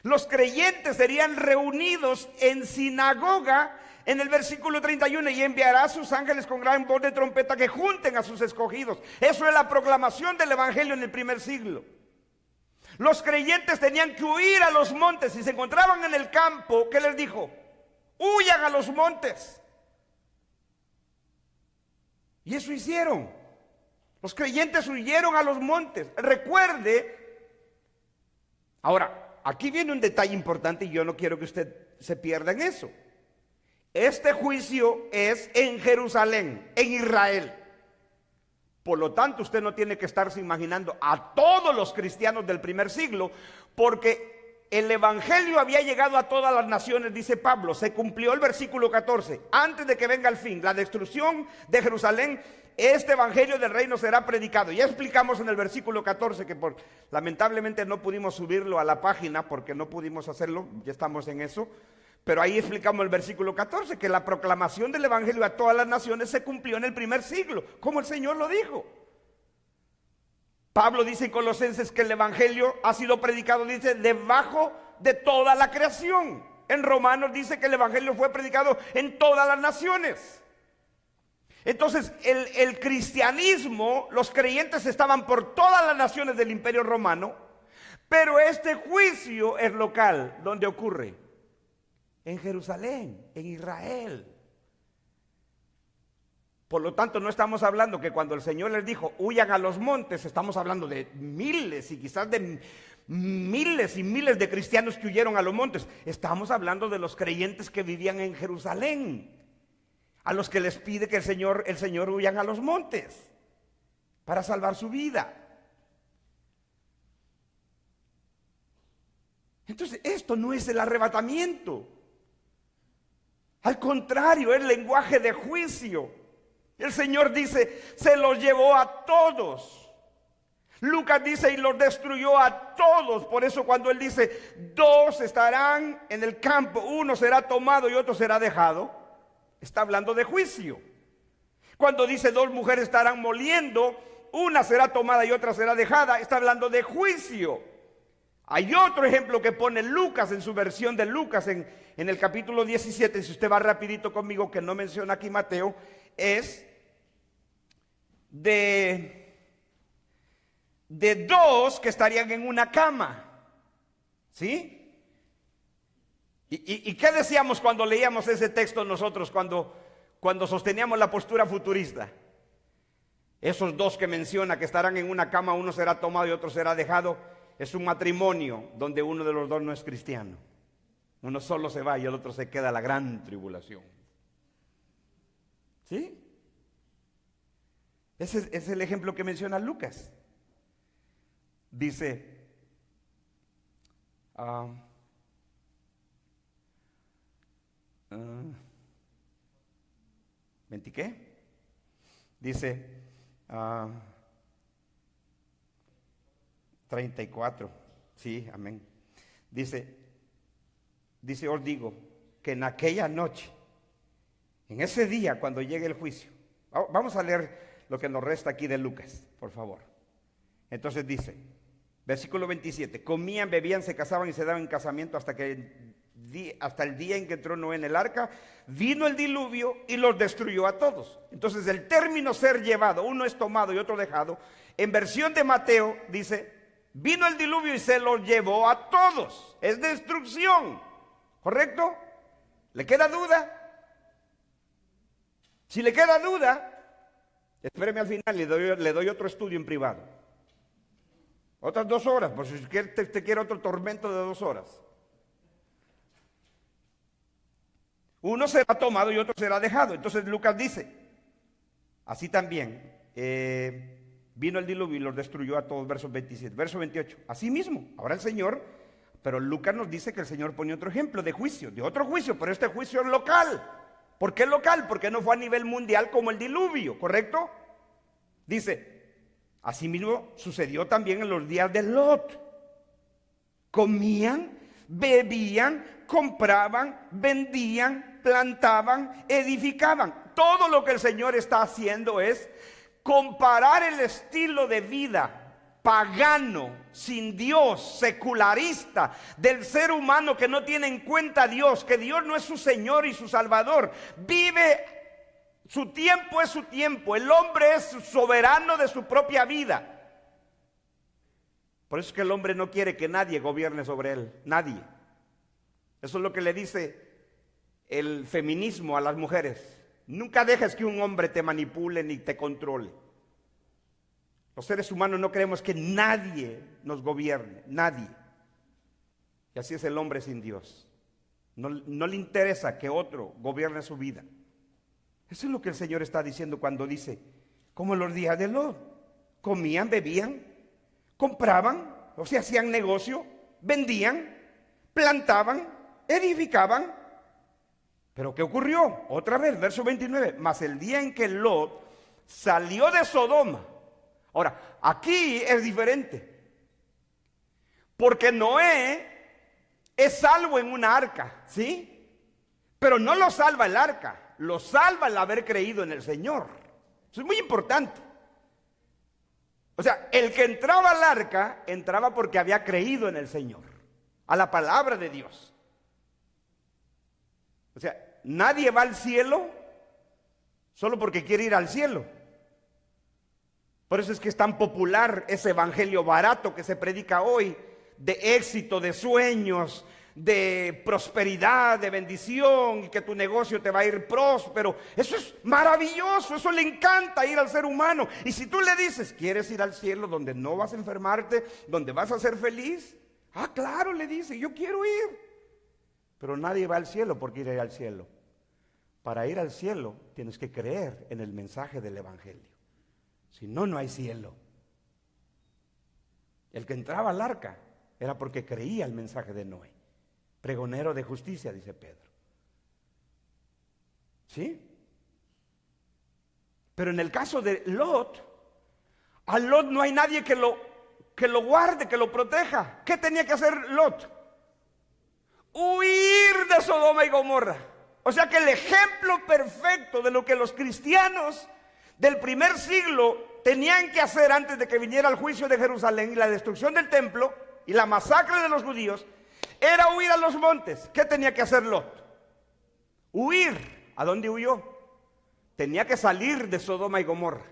Los creyentes serían reunidos en sinagoga en el versículo 31, y enviará a sus ángeles con gran voz de trompeta que junten a sus escogidos. Eso es la proclamación del evangelio en el primer siglo. Los creyentes tenían que huir a los montes y se encontraban en el campo. ¿Qué les dijo? Huyan a los montes. Y eso hicieron. Los creyentes huyeron a los montes. Recuerde, ahora, aquí viene un detalle importante y yo no quiero que usted se pierda en eso. Este juicio es en Jerusalén, en Israel. Por lo tanto, usted no tiene que estarse imaginando a todos los cristianos del primer siglo, porque el evangelio había llegado a todas las naciones, dice Pablo. Se cumplió el versículo 14. Antes de que venga el fin, la destrucción de Jerusalén, este evangelio del reino será predicado. Ya explicamos en el versículo 14 que lamentablemente no pudimos subirlo a la página porque no pudimos hacerlo, ya estamos en eso. Pero ahí explicamos el versículo 14, que la proclamación del evangelio a todas las naciones se cumplió en el primer siglo, como el Señor lo dijo. Pablo dice en Colosenses que el evangelio ha sido predicado, dice, debajo de toda la creación. En Romanos dice que el evangelio fue predicado en todas las naciones. Entonces, el cristianismo, los creyentes estaban por todas las naciones del Imperio Romano, pero este juicio es local. ¿Dónde ocurre? En Jerusalén, en Israel. Por lo tanto, no estamos hablando que cuando el Señor les dijo, huyan a los montes, estamos hablando de miles y quizás de miles y miles de cristianos que huyeron a los montes. Estamos hablando de los creyentes que vivían en Jerusalén, a los que les pide que el Señor huyan a los montes para salvar su vida. Entonces, esto no es el arrebatamiento. Al contrario, es lenguaje de juicio. El Señor dice, se los llevó a todos. Lucas dice, y los destruyó a todos. Por eso cuando Él dice, dos estarán en el campo, uno será tomado y otro será dejado, está hablando de juicio. Cuando dice, dos mujeres estarán moliendo, una será tomada y otra será dejada, está hablando de juicio. Hay otro ejemplo que pone Lucas en su versión de Lucas en el capítulo 17, si usted va rapidito conmigo, que no menciona aquí Mateo, es de dos que estarían en una cama. ¿Sí? ¿Y qué decíamos cuando leíamos ese texto nosotros, cuando sosteníamos la postura futurista? Esos dos que menciona que estarán en una cama, uno será tomado y otro será dejado, es un matrimonio donde uno de los dos no es cristiano. Uno solo se va y el otro se queda a la gran tribulación. ¿Sí? Ese es el ejemplo que menciona Lucas. Dice, ¿20 qué? Dice, 34, sí, amén. Dice, os digo que en aquella noche, en ese día cuando llegue el juicio, vamos a leer lo que nos resta aquí de Lucas, por favor. Entonces dice, versículo 27, comían, bebían, se casaban y se daban en casamiento hasta el día en que entró Noé en el arca, vino el diluvio y los destruyó a todos. Entonces el término ser llevado, uno es tomado y otro dejado, en versión de Mateo dice, vino el diluvio y se los llevó a todos. Es destrucción, ¿correcto? ¿Le queda duda? Si le queda duda, espéreme al final, le doy otro estudio en privado. Otras 2 horas, por si usted quiere otro tormento de 2 horas. Uno será tomado y otro será dejado. Entonces Lucas dice, así también, vino el diluvio y los destruyó a todos, versos 27. Verso 28, así mismo, ahora el Señor, pero Lucas nos dice que el Señor pone otro ejemplo de juicio, de otro juicio, pero este juicio es local. ¿Por qué local? Porque no fue a nivel mundial como el diluvio, ¿correcto? Dice, asimismo sucedió también en los días de Lot. Comían, bebían, compraban, vendían, plantaban, edificaban. Todo lo que el Señor está haciendo es comparar el estilo de vida pagano, sin Dios, secularista, del ser humano que no tiene en cuenta a Dios, que Dios no es su Señor y su Salvador. Vive, su tiempo es su tiempo, el hombre es soberano de su propia vida. Por eso es que el hombre no quiere que nadie gobierne sobre él, nadie. Eso es lo que le dice el feminismo a las mujeres. Nunca dejes que un hombre te manipule ni te controle. Los seres humanos no queremos que nadie nos gobierne, nadie. Y así es el hombre sin Dios. No le interesa que otro gobierne su vida. Eso es lo que el Señor está diciendo cuando dice, como los días de Lot, comían, bebían, compraban, o sea, hacían negocio, vendían, plantaban, edificaban. Pero ¿qué ocurrió? Otra vez, verso 29, mas el día en que Lot salió de Sodoma. Ahora, aquí es diferente, porque Noé es salvo en una arca, ¿sí? Pero no lo salva el arca, lo salva el haber creído en el Señor. Eso es muy importante. O sea, el que entraba al arca, entraba porque había creído en el Señor, a la palabra de Dios. O sea, nadie va al cielo solo porque quiere ir al cielo. Por eso es que es tan popular ese evangelio barato que se predica hoy, de éxito, de sueños, de prosperidad, de bendición, y que tu negocio te va a ir próspero. Eso es maravilloso, eso le encanta ir al ser humano. Y si tú le dices, ¿quieres ir al cielo donde no vas a enfermarte, donde vas a ser feliz? Ah, claro, le dice, yo quiero ir. Pero nadie va al cielo por ir al cielo. Para ir al cielo tienes que creer en el mensaje del evangelio. Si no, no hay cielo. El que entraba al arca era porque creía el mensaje de Noé. Pregonero de justicia, dice Pedro. ¿Sí? Pero en el caso de Lot, a Lot no hay nadie que lo guarde, que lo proteja. ¿Qué tenía que hacer Lot? Huir de Sodoma y Gomorra. O sea que el ejemplo perfecto de lo que los cristianos del primer siglo tenían que hacer antes de que viniera el juicio de Jerusalén y la destrucción del templo y la masacre de los judíos, era huir a los montes. ¿Qué tenía que hacer Lot? Huir. ¿A dónde huyó? Tenía que salir de Sodoma y Gomorra.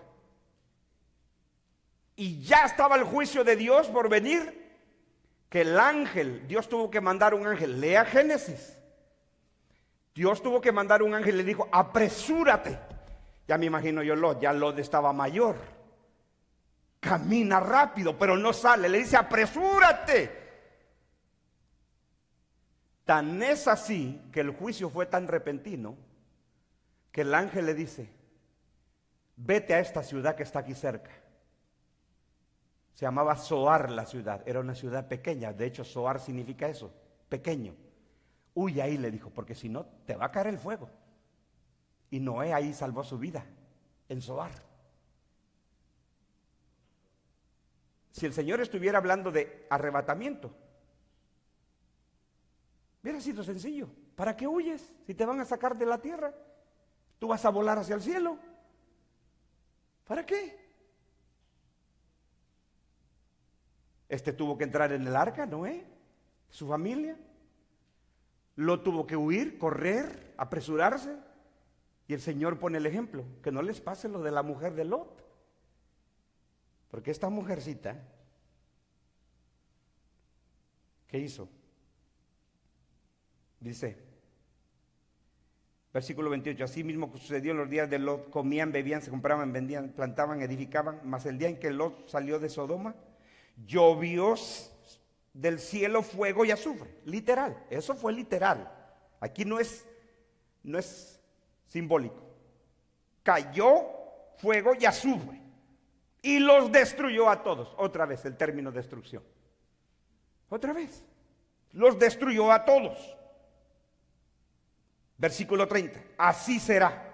Y ya estaba el juicio de Dios por venir, que el ángel, Dios tuvo que mandar un ángel. Lea Génesis. Dios tuvo que mandar un ángel y le dijo, apresúrate. Ya me imagino yo Lot, ya Lot estaba mayor. Camina rápido, pero no sale. Le dice, apresúrate. Tan es así que el juicio fue tan repentino que el ángel le dice, vete a esta ciudad que está aquí cerca. Se llamaba Zoar la ciudad, era una ciudad pequeña. De hecho, Zoar significa eso, pequeño. Huye ahí, le dijo, porque si no te va a caer el fuego. Y Noé ahí salvó su vida, en Zoar. Si el Señor estuviera hablando de arrebatamiento, hubiera sido sencillo. ¿Para qué huyes si te van a sacar de la tierra? Tú vas a volar hacia el cielo. ¿Para qué? Tuvo que entrar en el arca, Noé, su familia. Lo tuvo que huir, correr, apresurarse. Y el Señor pone el ejemplo, que no les pase lo de la mujer de Lot. Porque esta mujercita, ¿qué hizo? Dice, versículo 28, así mismo sucedió en los días de Lot, comían, bebían, se compraban, vendían, plantaban, edificaban, mas el día en que Lot salió de Sodoma, llovió del cielo fuego y azufre, literal, eso fue literal, aquí no es simbólico, cayó fuego y azufre y los destruyó a todos, otra vez el término destrucción, otra vez, los destruyó a todos. Versículo 30, así será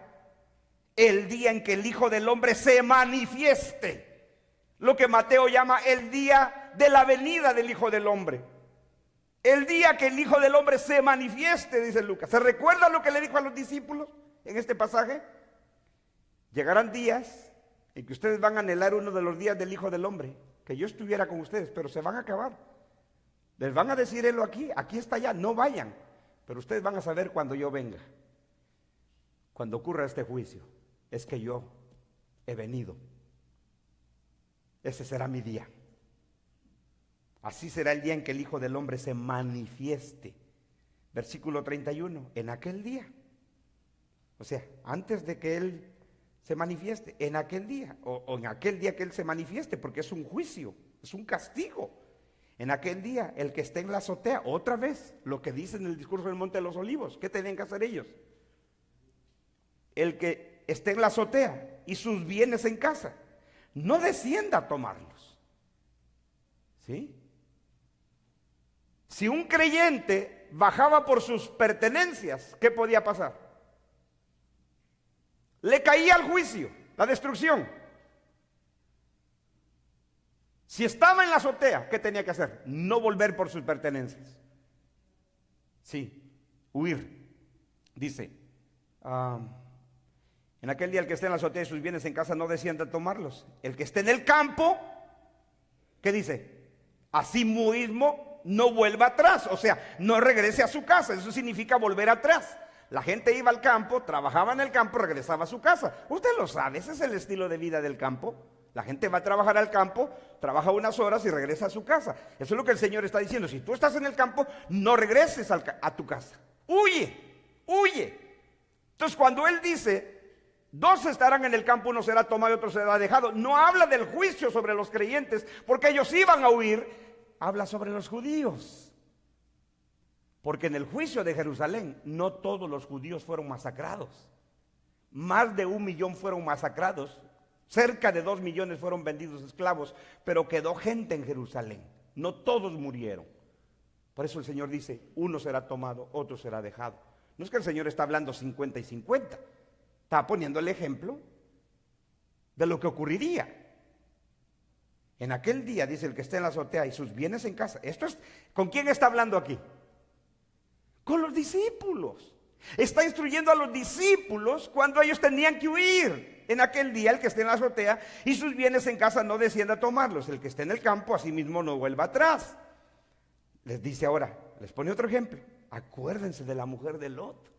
el día en que el Hijo del Hombre se manifieste. Lo que Mateo llama el día de la venida del Hijo del Hombre. El día que el Hijo del Hombre se manifieste, dice Lucas. ¿Se recuerda lo que le dijo a los discípulos en este pasaje? Llegarán días en que ustedes van a anhelar uno de los días del Hijo del Hombre, que yo estuviera con ustedes, pero se van a acabar. Les van a decir helo aquí está ya, no vayan. Pero ustedes van a saber cuando yo venga, cuando ocurra este juicio, es que yo he venido. Ese será mi día. Así será el día en que el Hijo del Hombre se manifieste. Versículo 31, en aquel día. O sea, antes de que Él se manifieste, en aquel día, o en aquel día que Él se manifieste, porque es un juicio, es un castigo. En aquel día, el que esté en la azotea, otra vez, lo que dice en el discurso del Monte de los Olivos, ¿qué tenían que hacer ellos? El que esté en la azotea y sus bienes en casa, no descienda a tomarlos. ¿Sí? Si un creyente bajaba por sus pertenencias, ¿qué podía pasar? Le caía el juicio, la destrucción. Si estaba en la azotea, ¿qué tenía que hacer? No volver por sus pertenencias. Sí, huir. Dice, en aquel día el que esté en la azotea y sus bienes en casa no descienda a tomarlos. El que esté en el campo, ¿qué dice? Así mismo no vuelva atrás, o sea, no regrese a su casa. Eso significa volver atrás. La gente iba al campo, trabajaba en el campo, regresaba a su casa. Usted lo sabe, ese es el estilo de vida del campo. La gente va a trabajar al campo, trabaja unas horas y regresa a su casa. Eso es lo que el Señor está diciendo. Si tú estás en el campo, no regreses a tu casa. Huye, huye. Entonces cuando Él dice, dos estarán en el campo, uno será tomado y otro será dejado, no habla del juicio sobre los creyentes, porque ellos iban a huir. Habla sobre los judíos. Porque en el juicio de Jerusalén, no todos los judíos fueron masacrados. Más de 1 millón fueron masacrados. Cerca de 2 millones fueron vendidos esclavos, pero quedó gente en Jerusalén. No todos murieron. Por eso el Señor dice, uno será tomado, otro será dejado. No es que el Señor está hablando 50 y 50. Está poniendo el ejemplo de lo que ocurriría. En aquel día, dice el que esté en la azotea y sus bienes en casa. ¿Con quién está hablando aquí? Con los discípulos. Está instruyendo a los discípulos cuando ellos tenían que huir. En aquel día, el que esté en la azotea y sus bienes en casa no descienda a tomarlos. El que esté en el campo, asimismo no vuelva atrás. Les dice ahora, les pone otro ejemplo. Acuérdense de la mujer de Lot.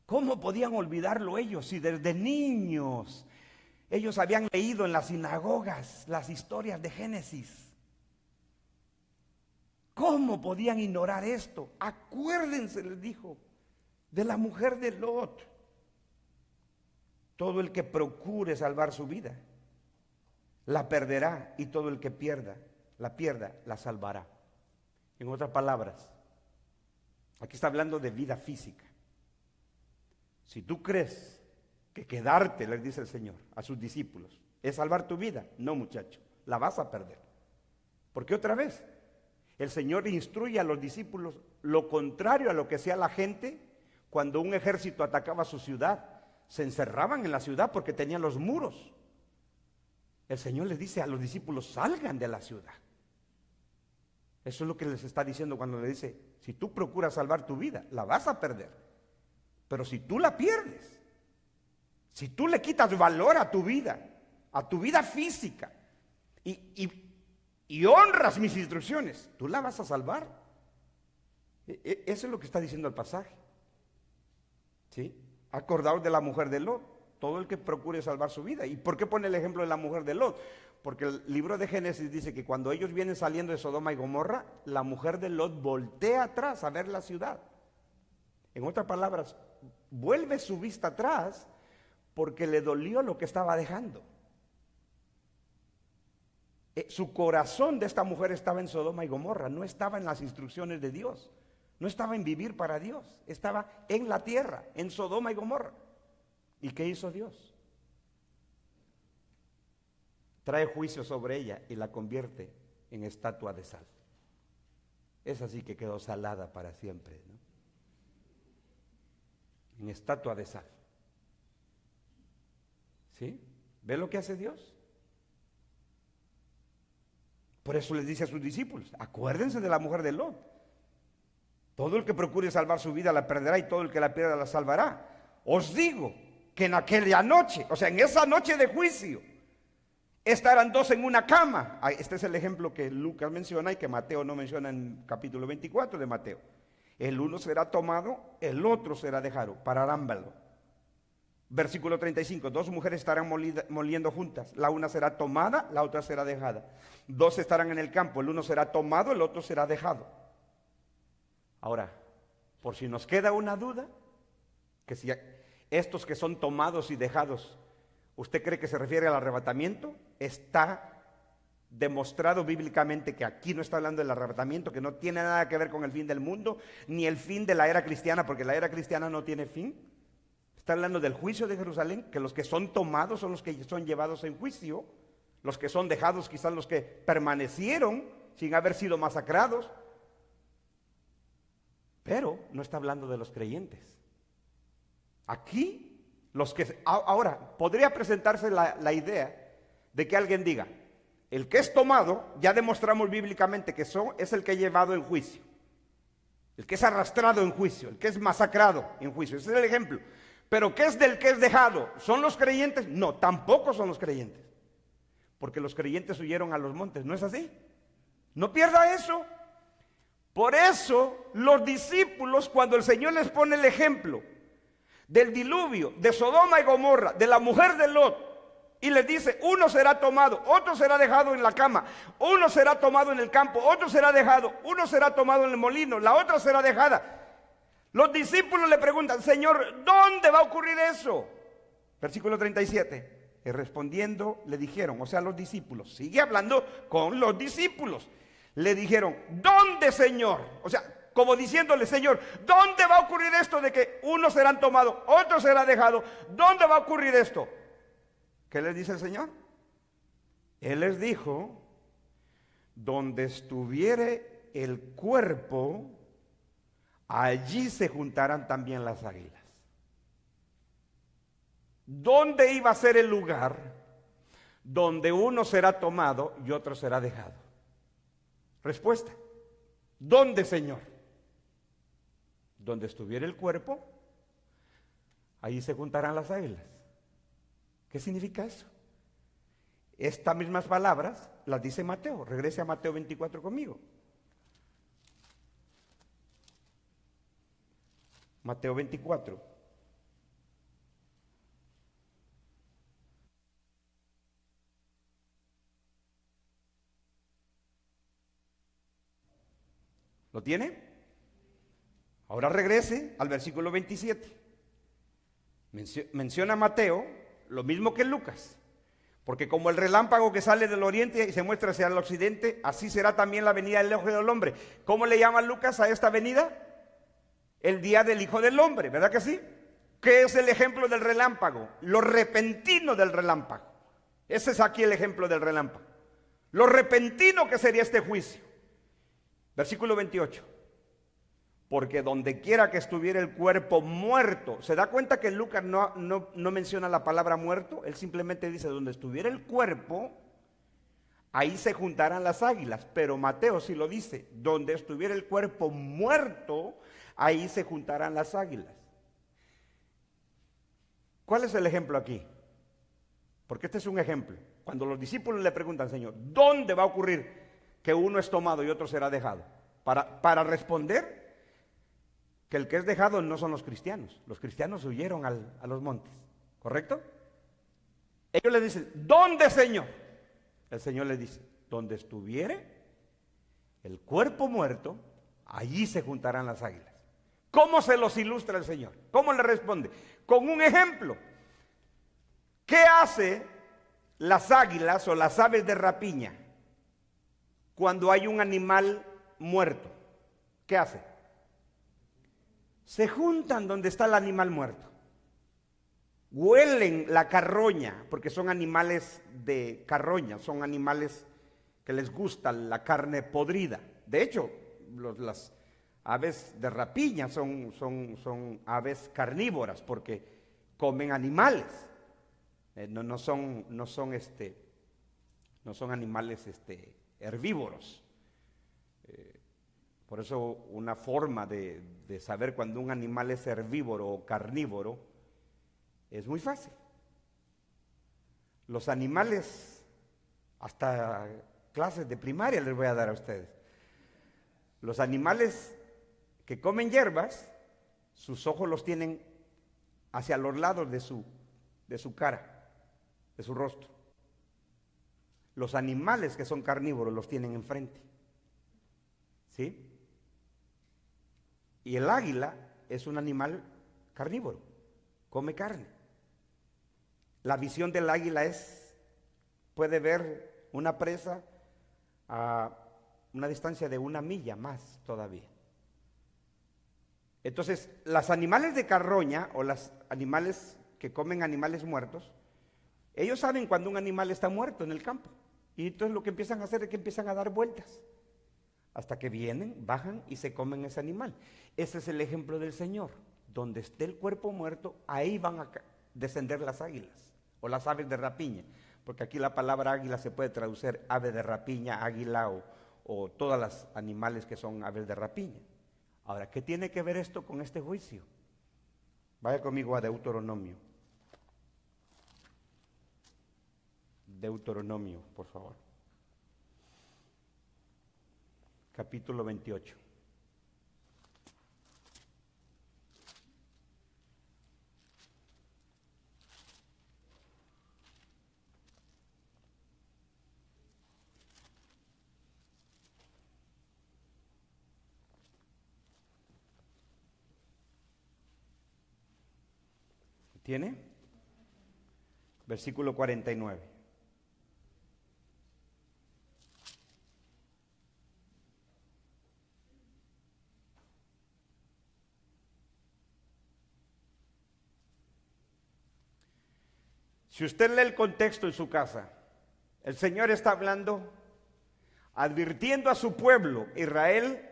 ¿Cómo podían olvidarlo ellos si desde niños ellos habían leído en las sinagogas las historias de Génesis? ¿Cómo podían ignorar esto? Acuérdense, les dijo, de la mujer de Lot. Todo el que procure salvar su vida, la perderá, y todo el que la pierda, la salvará. En otras palabras, aquí está hablando de vida física. Si tú crees que quedarte, les dice el Señor a sus discípulos, es salvar tu vida, no, muchacho, la vas a perder. Porque otra vez, el Señor instruye a los discípulos lo contrario a lo que hacía la gente cuando un ejército atacaba su ciudad. Se encerraban en la ciudad porque tenían los muros. El Señor les dice a los discípulos, salgan de la ciudad. Eso es lo que les está diciendo cuando le dice, si tú procuras salvar tu vida, la vas a perder. Pero si tú la pierdes, si tú le quitas valor a tu vida física, y honras mis instrucciones, tú la vas a salvar. Eso es lo que está diciendo el pasaje. ¿Sí? Acordaos de la mujer de Lot, todo el que procure salvar su vida. ¿Y por qué pone el ejemplo de la mujer de Lot? Porque el libro de Génesis dice que cuando ellos vienen saliendo de Sodoma y Gomorra, la mujer de Lot voltea atrás a ver la ciudad. En otras palabras, vuelve su vista atrás porque le dolió lo que estaba dejando. Su corazón de esta mujer estaba en Sodoma y Gomorra, no estaba en las instrucciones de Dios. No estaba en vivir para Dios, estaba en la tierra, en Sodoma y Gomorra. ¿Y qué hizo Dios? Trae juicio sobre ella y la convierte en estatua de sal. Esa sí que quedó salada para siempre, ¿no? En estatua de sal. ¿Sí? ¿Ve lo que hace Dios? Por eso les dice a sus discípulos, acuérdense de la mujer de Lot. Todo el que procure salvar su vida la perderá, y todo el que la pierda la salvará. Os digo que en aquella noche, o sea, en esa noche de juicio, estarán dos en una cama. Este es el ejemplo que Lucas menciona y que Mateo no menciona en capítulo 24 de Mateo. El uno será tomado, el otro será dejado, pararámbalo. Versículo 35, dos mujeres estarán moliendo juntas, la una será tomada, la otra será dejada. Dos estarán en el campo, el uno será tomado, el otro será dejado. Ahora, por si nos queda una duda, que si estos que son tomados y dejados, ¿usted cree que se refiere al arrebatamiento? Está demostrado bíblicamente que aquí no está hablando del arrebatamiento, que no tiene nada que ver con el fin del mundo, ni el fin de la era cristiana, porque la era cristiana no tiene fin. Está hablando del juicio de Jerusalén, que los que son tomados son los que son llevados en juicio, los que son dejados quizás los que permanecieron sin haber sido masacrados, pero no está hablando de los creyentes. Aquí, los que... Ahora, podría presentarse la idea de que alguien diga, el que es tomado, ya demostramos bíblicamente que es el que es llevado en juicio, el que es arrastrado en juicio, el que es masacrado en juicio. Ese es el ejemplo. Pero ¿qué es del que es dejado? ¿Son los creyentes? No, tampoco son los creyentes. Porque los creyentes huyeron a los montes, ¿no es así? No pierda eso. Por eso los discípulos, cuando el Señor les pone el ejemplo del diluvio, de Sodoma y Gomorra, de la mujer de Lot, Y les dice, uno será tomado, otro será dejado en la cama, uno será tomado en el campo, otro será dejado, uno será tomado en el molino, la otra será dejada. Los discípulos le preguntan, Señor, ¿dónde va a ocurrir eso? Versículo 37. Y respondiendo le dijeron, o sea, los discípulos, sigue hablando con los discípulos. Le dijeron, ¿dónde, Señor? O sea, como diciéndole, Señor, ¿dónde va a ocurrir esto de que unos serán tomados, otros será dejado? ¿Dónde va a ocurrir esto? ¿Qué les dice el Señor? Él les dijo, donde estuviere el cuerpo, allí se juntarán también las águilas. ¿Dónde iba a ser el lugar donde uno será tomado y otro será dejado? Respuesta, ¿dónde, Señor? Donde estuviera el cuerpo, ahí se juntarán las águilas. ¿Qué significa eso? Estas mismas palabras las dice Mateo. Regrese a Mateo 24 conmigo. Mateo 24. ¿Lo tiene? Ahora regrese al versículo 27. Menciona Mateo lo mismo que Lucas. Porque como el relámpago que sale del oriente y se muestra hacia el occidente, así será también la venida del Hijo del Hombre. ¿Cómo le llama Lucas a esta venida? El día del Hijo del Hombre, ¿verdad que sí? ¿Qué es el ejemplo del relámpago? Lo repentino del relámpago. Ese es aquí el ejemplo del relámpago. Lo repentino que sería este juicio. Versículo 28. Porque donde quiera que estuviera el cuerpo muerto, ¿se da cuenta que Lucas no menciona la palabra muerto? Él simplemente dice, donde estuviera el cuerpo, ahí se juntarán las águilas. Pero Mateo sí lo dice, donde estuviera el cuerpo muerto, ahí se juntarán las águilas. ¿Cuál es el ejemplo aquí? Porque este es un ejemplo. Cuando los discípulos le preguntan, Señor, ¿dónde va a ocurrir que uno es tomado y otro será dejado? Para responder que el que es dejado no son los cristianos. Los cristianos huyeron a los montes, ¿correcto? Ellos le dicen, ¿dónde, Señor? El Señor les dice, donde estuviere el cuerpo muerto, allí se juntarán las águilas. ¿Cómo se los ilustra el Señor? ¿Cómo le responde? Con un ejemplo. ¿Qué hace las águilas o las aves de rapiña cuando hay un animal muerto? ¿Qué hace? Se juntan donde está el animal muerto. Huelen la carroña, porque son animales de carroña, son animales que les gusta la carne podrida. De hecho, las aves de rapiña son aves carnívoras porque comen animales. No son animales herbívoros. Por eso una forma de saber cuando un animal es herbívoro o carnívoro es muy fácil. Los animales, hasta clases de primaria les voy a dar a ustedes. Los animales que comen hierbas, sus ojos los tienen hacia los lados de su cara, de su rostro. Los animales que son carnívoros los tienen enfrente. ¿Sí? Y el águila es un animal carnívoro, come carne. La visión del águila puede ver una presa a una distancia de 1 milla más todavía. Entonces, los animales de carroña o los animales que comen animales muertos, ellos saben cuando un animal está muerto en el campo. Y entonces lo que empiezan a hacer es que empiezan a dar vueltas. Hasta que vienen, bajan y se comen ese animal. Ese es el ejemplo del Señor. Donde esté el cuerpo muerto, ahí van a descender las águilas o las aves de rapiña. Porque aquí la palabra águila se puede traducir ave de rapiña, águila o todos los animales que son aves de rapiña. Ahora, ¿qué tiene que ver esto con este juicio? Vaya conmigo a Deuteronomio. Deuteronomio, por favor. Capítulo 28. ¿Tiene? Versículo 49. Si usted lee el contexto en su casa, el Señor está hablando, advirtiendo a su pueblo, Israel,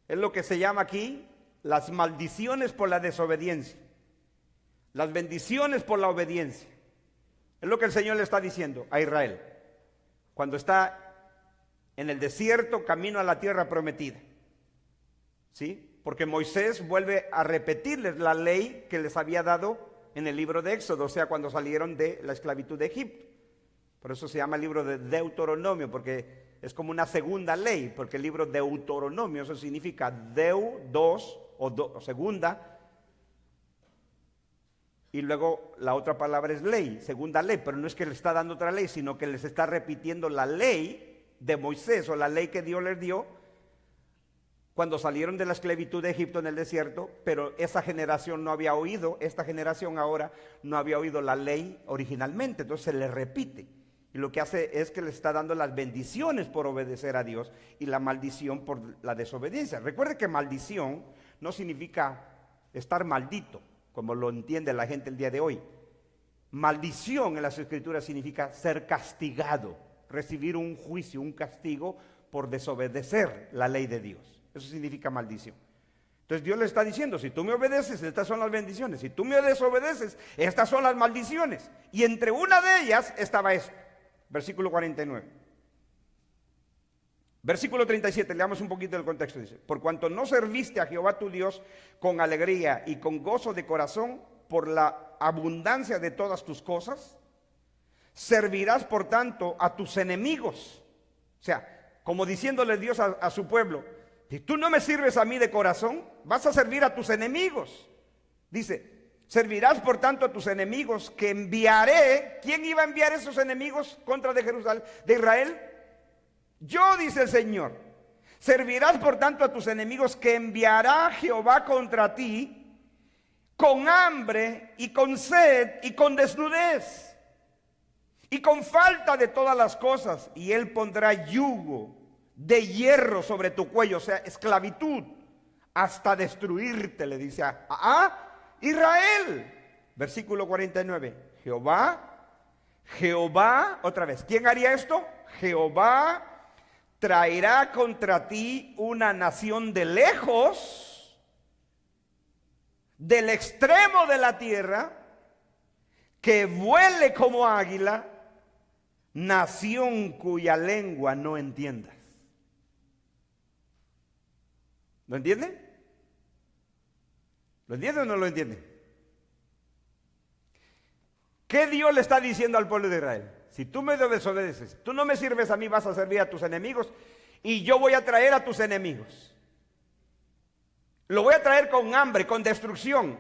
es lo que se llama aquí las maldiciones por la desobediencia, las bendiciones por la obediencia. Es lo que el Señor le está diciendo a Israel cuando está en el desierto camino a la tierra prometida. ¿Sí? Porque Moisés vuelve a repetirles la ley que les había dado en el libro de Éxodo, o sea, cuando salieron de la esclavitud de Egipto. Por eso se llama el libro de Deuteronomio, porque es como una segunda ley, porque el libro Deuteronomio, eso significa dos o segunda, y luego la otra palabra es ley, segunda ley, pero no es que le está dando otra ley, sino que les está repitiendo la ley de Moisés o la ley que Dios les dio cuando salieron de la esclavitud de Egipto en el desierto, pero esa generación no había oído, esta generación ahora no había oído la ley originalmente, entonces se le repite. Y lo que hace es que le está dando las bendiciones por obedecer a Dios y la maldición por la desobediencia. Recuerde que maldición no significa estar maldito, como lo entiende la gente el día de hoy. Maldición en las Escrituras significa ser castigado, recibir un juicio, un castigo por desobedecer la ley de Dios. Eso significa maldición. Entonces Dios le está diciendo, si tú me obedeces, estas son las bendiciones. Si tú me desobedeces, estas son las maldiciones. Y entre una de ellas estaba esto. Versículo 49. Versículo 37, leamos un poquito el contexto. Dice, por cuanto no serviste a Jehová tu Dios con alegría y con gozo de corazón por la abundancia de todas tus cosas, servirás por tanto a tus enemigos. O sea, como diciéndole Dios a su pueblo, si tú no me sirves a mí de corazón, vas a servir a tus enemigos. Dice, servirás por tanto a tus enemigos que enviaré. ¿Quién iba a enviar esos enemigos contra de Jerusalén, de Israel? Yo, dice el Señor. Servirás por tanto a tus enemigos que enviará Jehová contra ti con hambre y con sed y con desnudez y con falta de todas las cosas, y él pondrá yugo de hierro sobre tu cuello, o sea, esclavitud, hasta destruirte, le dice a Israel. Versículo 49, Jehová, otra vez, ¿quién haría esto? Jehová traerá contra ti una nación de lejos, del extremo de la tierra, que vuele como águila, nación cuya lengua no entiendas. ¿Lo entiende? ¿Lo entiende o no lo entiende? ¿Qué Dios le está diciendo al pueblo de Israel? Si tú me desobedeces, tú no me sirves a mí, vas a servir a tus enemigos, y yo voy a traer a tus enemigos. Lo voy a traer con hambre, con destrucción.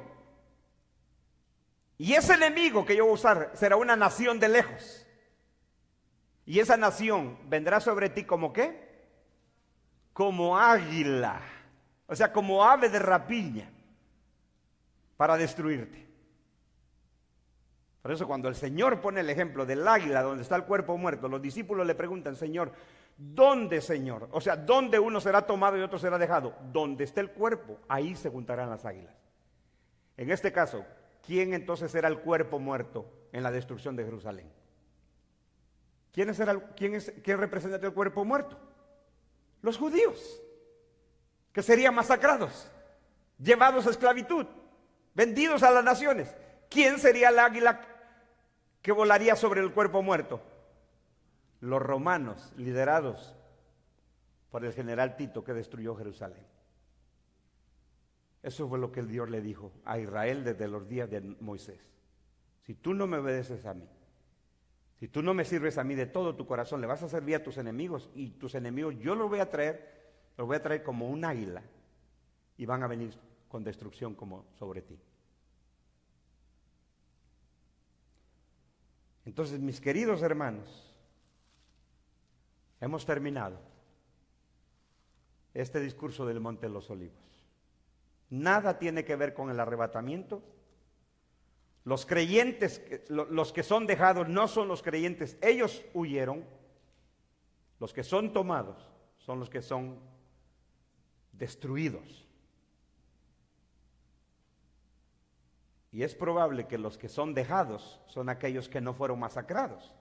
Y ese enemigo que yo voy a usar será una nación de lejos. Y esa nación vendrá sobre ti como ¿qué? Como águila. O sea, como ave de rapiña, para destruirte. Por eso cuando el Señor pone el ejemplo del águila donde está el cuerpo muerto, los discípulos le preguntan, Señor, ¿dónde, Señor? O sea, ¿dónde uno será tomado y otro será dejado? Donde esté el cuerpo, ahí se juntarán las águilas. En este caso, ¿quién entonces será el cuerpo muerto en la destrucción de Jerusalén? ¿Quién representa el cuerpo muerto? Los judíos, que serían masacrados, llevados a esclavitud, vendidos a las naciones. ¿Quién sería el águila que volaría sobre el cuerpo muerto? Los romanos, liderados por el general Tito, que destruyó Jerusalén. Eso fue lo que el Dios le dijo a Israel desde los días de Moisés. Si tú no me obedeces a mí, si tú no me sirves a mí de todo tu corazón, le vas a servir a tus enemigos, y tus enemigos yo los voy a traer como un águila, y van a venir con destrucción como sobre ti. Entonces, mis queridos hermanos, hemos terminado este discurso del Monte de los Olivos. Nada tiene que ver con el arrebatamiento. Los creyentes, los que son dejados no son los creyentes, ellos huyeron. Los que son tomados son los que son destruidos. Y es probable que los que son dejados son aquellos que no fueron masacrados.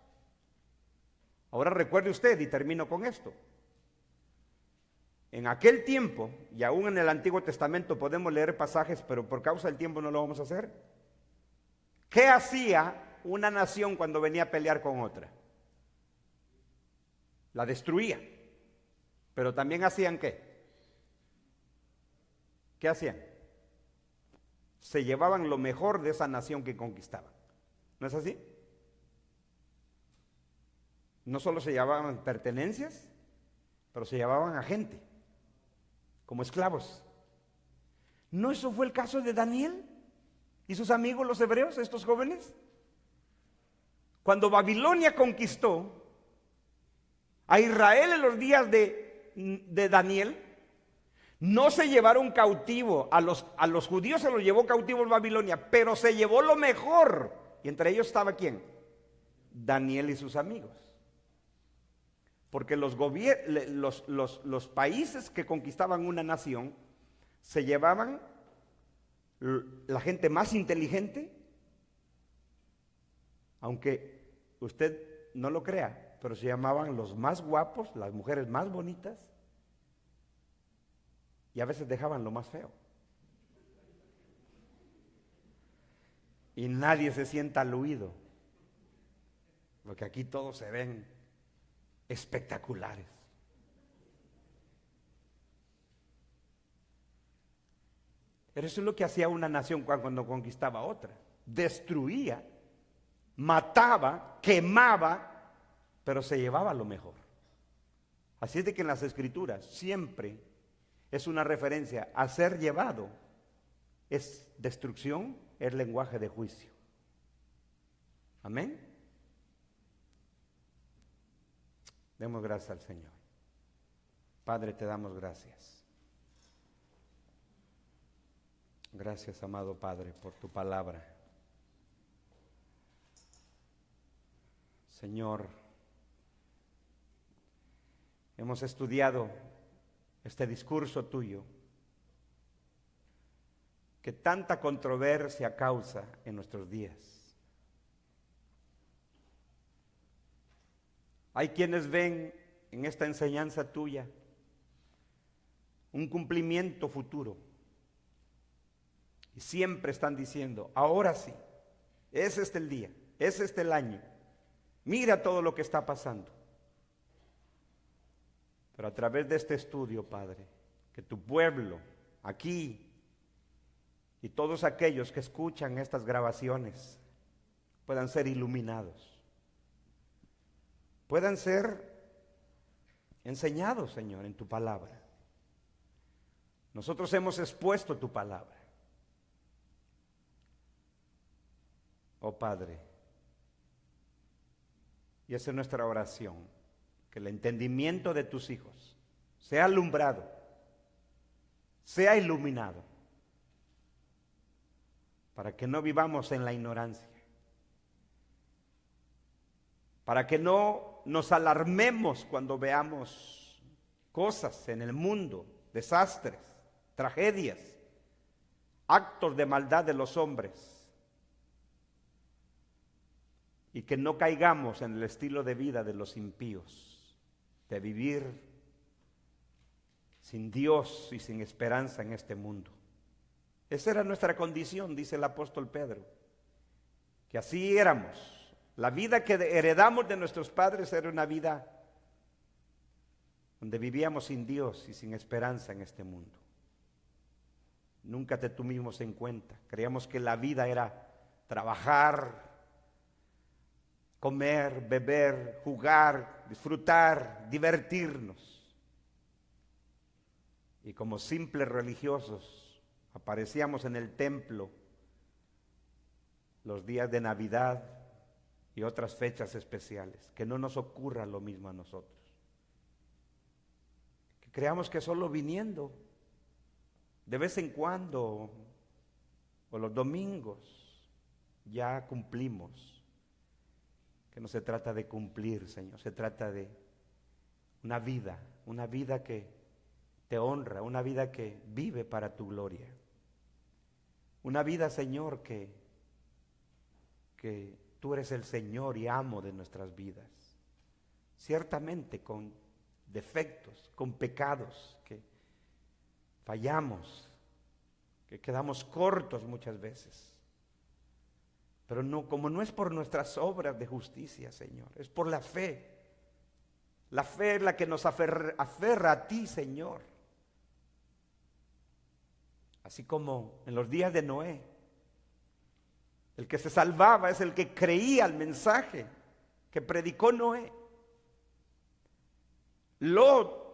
Ahora recuerde usted, y termino con esto. En aquel tiempo, y aún en el Antiguo Testamento podemos leer pasajes, pero por causa del tiempo no lo vamos a hacer. ¿Qué hacía una nación cuando venía a pelear con otra? La destruía. Pero también hacían ¿qué? ¿Qué hacían? Se llevaban lo mejor de esa nación que conquistaban. ¿No es así? No solo se llevaban pertenencias, pero se llevaban a gente, como esclavos. ¿No eso fue el caso de Daniel y sus amigos los hebreos, estos jóvenes? Cuando Babilonia conquistó a Israel en los días de Daniel, no se llevaron cautivo, a los judíos se los llevó cautivo en Babilonia, pero se llevó lo mejor. Y entre ellos estaba ¿quién? Daniel y sus amigos. Porque los países que conquistaban una nación se llevaban la gente más inteligente, aunque usted no lo crea, pero se llamaban los más guapos, las mujeres más bonitas, y a veces dejaban lo más feo. Y nadie se sienta aludido, porque aquí todos se ven espectaculares. Pero eso es lo que hacía una nación cuando conquistaba otra. Destruía, mataba, quemaba, pero se llevaba lo mejor. Así es de que en las Escrituras siempre es una referencia a ser llevado. Es destrucción, es lenguaje de juicio. Amén. Demos gracias al Señor. Padre, te damos gracias. Gracias, amado Padre, por tu palabra. Señor, hemos estudiado este discurso tuyo que tanta controversia causa en nuestros días. Hay quienes ven en esta enseñanza tuya un cumplimiento futuro y siempre están diciendo, ahora sí, es este el día, es este el año, mira todo lo que está pasando. Pero a través de este estudio, Padre, que tu pueblo aquí y todos aquellos que escuchan estas grabaciones puedan ser iluminados, puedan ser enseñados, Señor, en tu palabra. Nosotros hemos expuesto tu palabra. Oh Padre, y esa es nuestra oración, que el entendimiento de tus hijos sea alumbrado, sea iluminado, para que no vivamos en la ignorancia, para que no nos alarmemos cuando veamos cosas en el mundo, desastres, tragedias, actos de maldad de los hombres, y que no caigamos en el estilo de vida de los impíos, de vivir sin Dios y sin esperanza en este mundo. Esa era nuestra condición, dice el apóstol Pedro, que así éramos. La vida que heredamos de nuestros padres era una vida donde vivíamos sin Dios y sin esperanza en este mundo. Nunca te tuvimos en cuenta. Creíamos que la vida era trabajar, comer, beber, jugar, disfrutar, divertirnos. Y como simples religiosos aparecíamos en el templo los días de Navidad y otras fechas especiales. Que no nos ocurra lo mismo a nosotros. Que creamos que solo viniendo de vez en cuando o los domingos ya cumplimos. Que no se trata de cumplir, Señor, se trata de una vida que te honra, una vida que vive para tu gloria. Una vida, Señor, que tú eres el Señor y amo de nuestras vidas. Ciertamente con defectos, con pecados, que fallamos, que quedamos cortos muchas veces. Pero no, como no es por nuestras obras de justicia, Señor, es por la fe. La fe es la que nos aferra a ti, Señor. Así como en los días de Noé, el que se salvaba es el que creía al mensaje que predicó Noé. Lot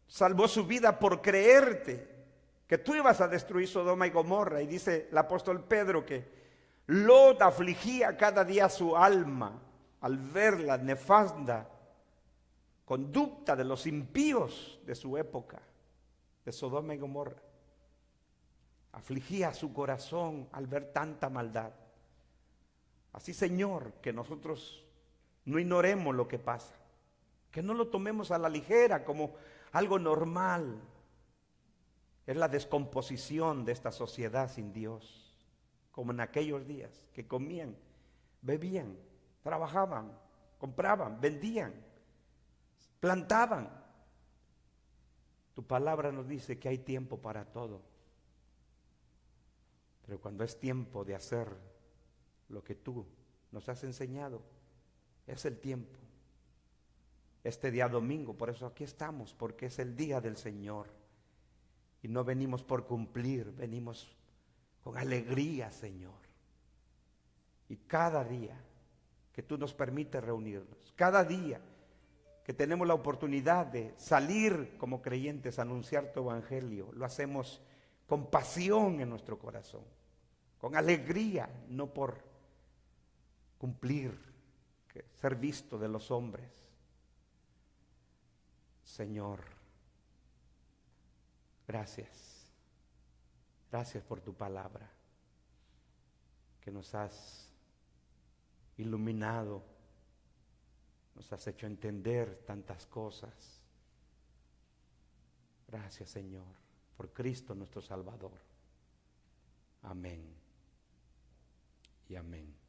salvó su vida por creerte que tú ibas a destruir Sodoma y Gomorra. Y dice el apóstol Pedro que Lot afligía cada día su alma al ver la nefasta conducta de los impíos de su época, de Sodoma y Gomorra. Afligía su corazón al ver tanta maldad. Así, Señor, que nosotros no ignoremos lo que pasa, que no lo tomemos a la ligera como algo normal. Es la descomposición de esta sociedad sin Dios, como en aquellos días que comían, bebían, trabajaban, compraban, vendían, plantaban. Tu palabra nos dice que hay tiempo para todo, pero cuando es tiempo de hacer lo que tú nos has enseñado, es el tiempo. Este día domingo, por eso aquí estamos, porque es el día del Señor. Y no venimos por cumplir, venimos con alegría, Señor. Y cada día que tú nos permites reunirnos, cada día que tenemos la oportunidad de salir como creyentes a anunciar tu evangelio, lo hacemos con pasión en nuestro corazón, con alegría, no por cumplir, ser visto de los hombres. Señor, gracias. Gracias por tu palabra, que nos has iluminado, nos has hecho entender tantas cosas. Gracias, Señor, por Cristo nuestro Salvador. Amén y amén.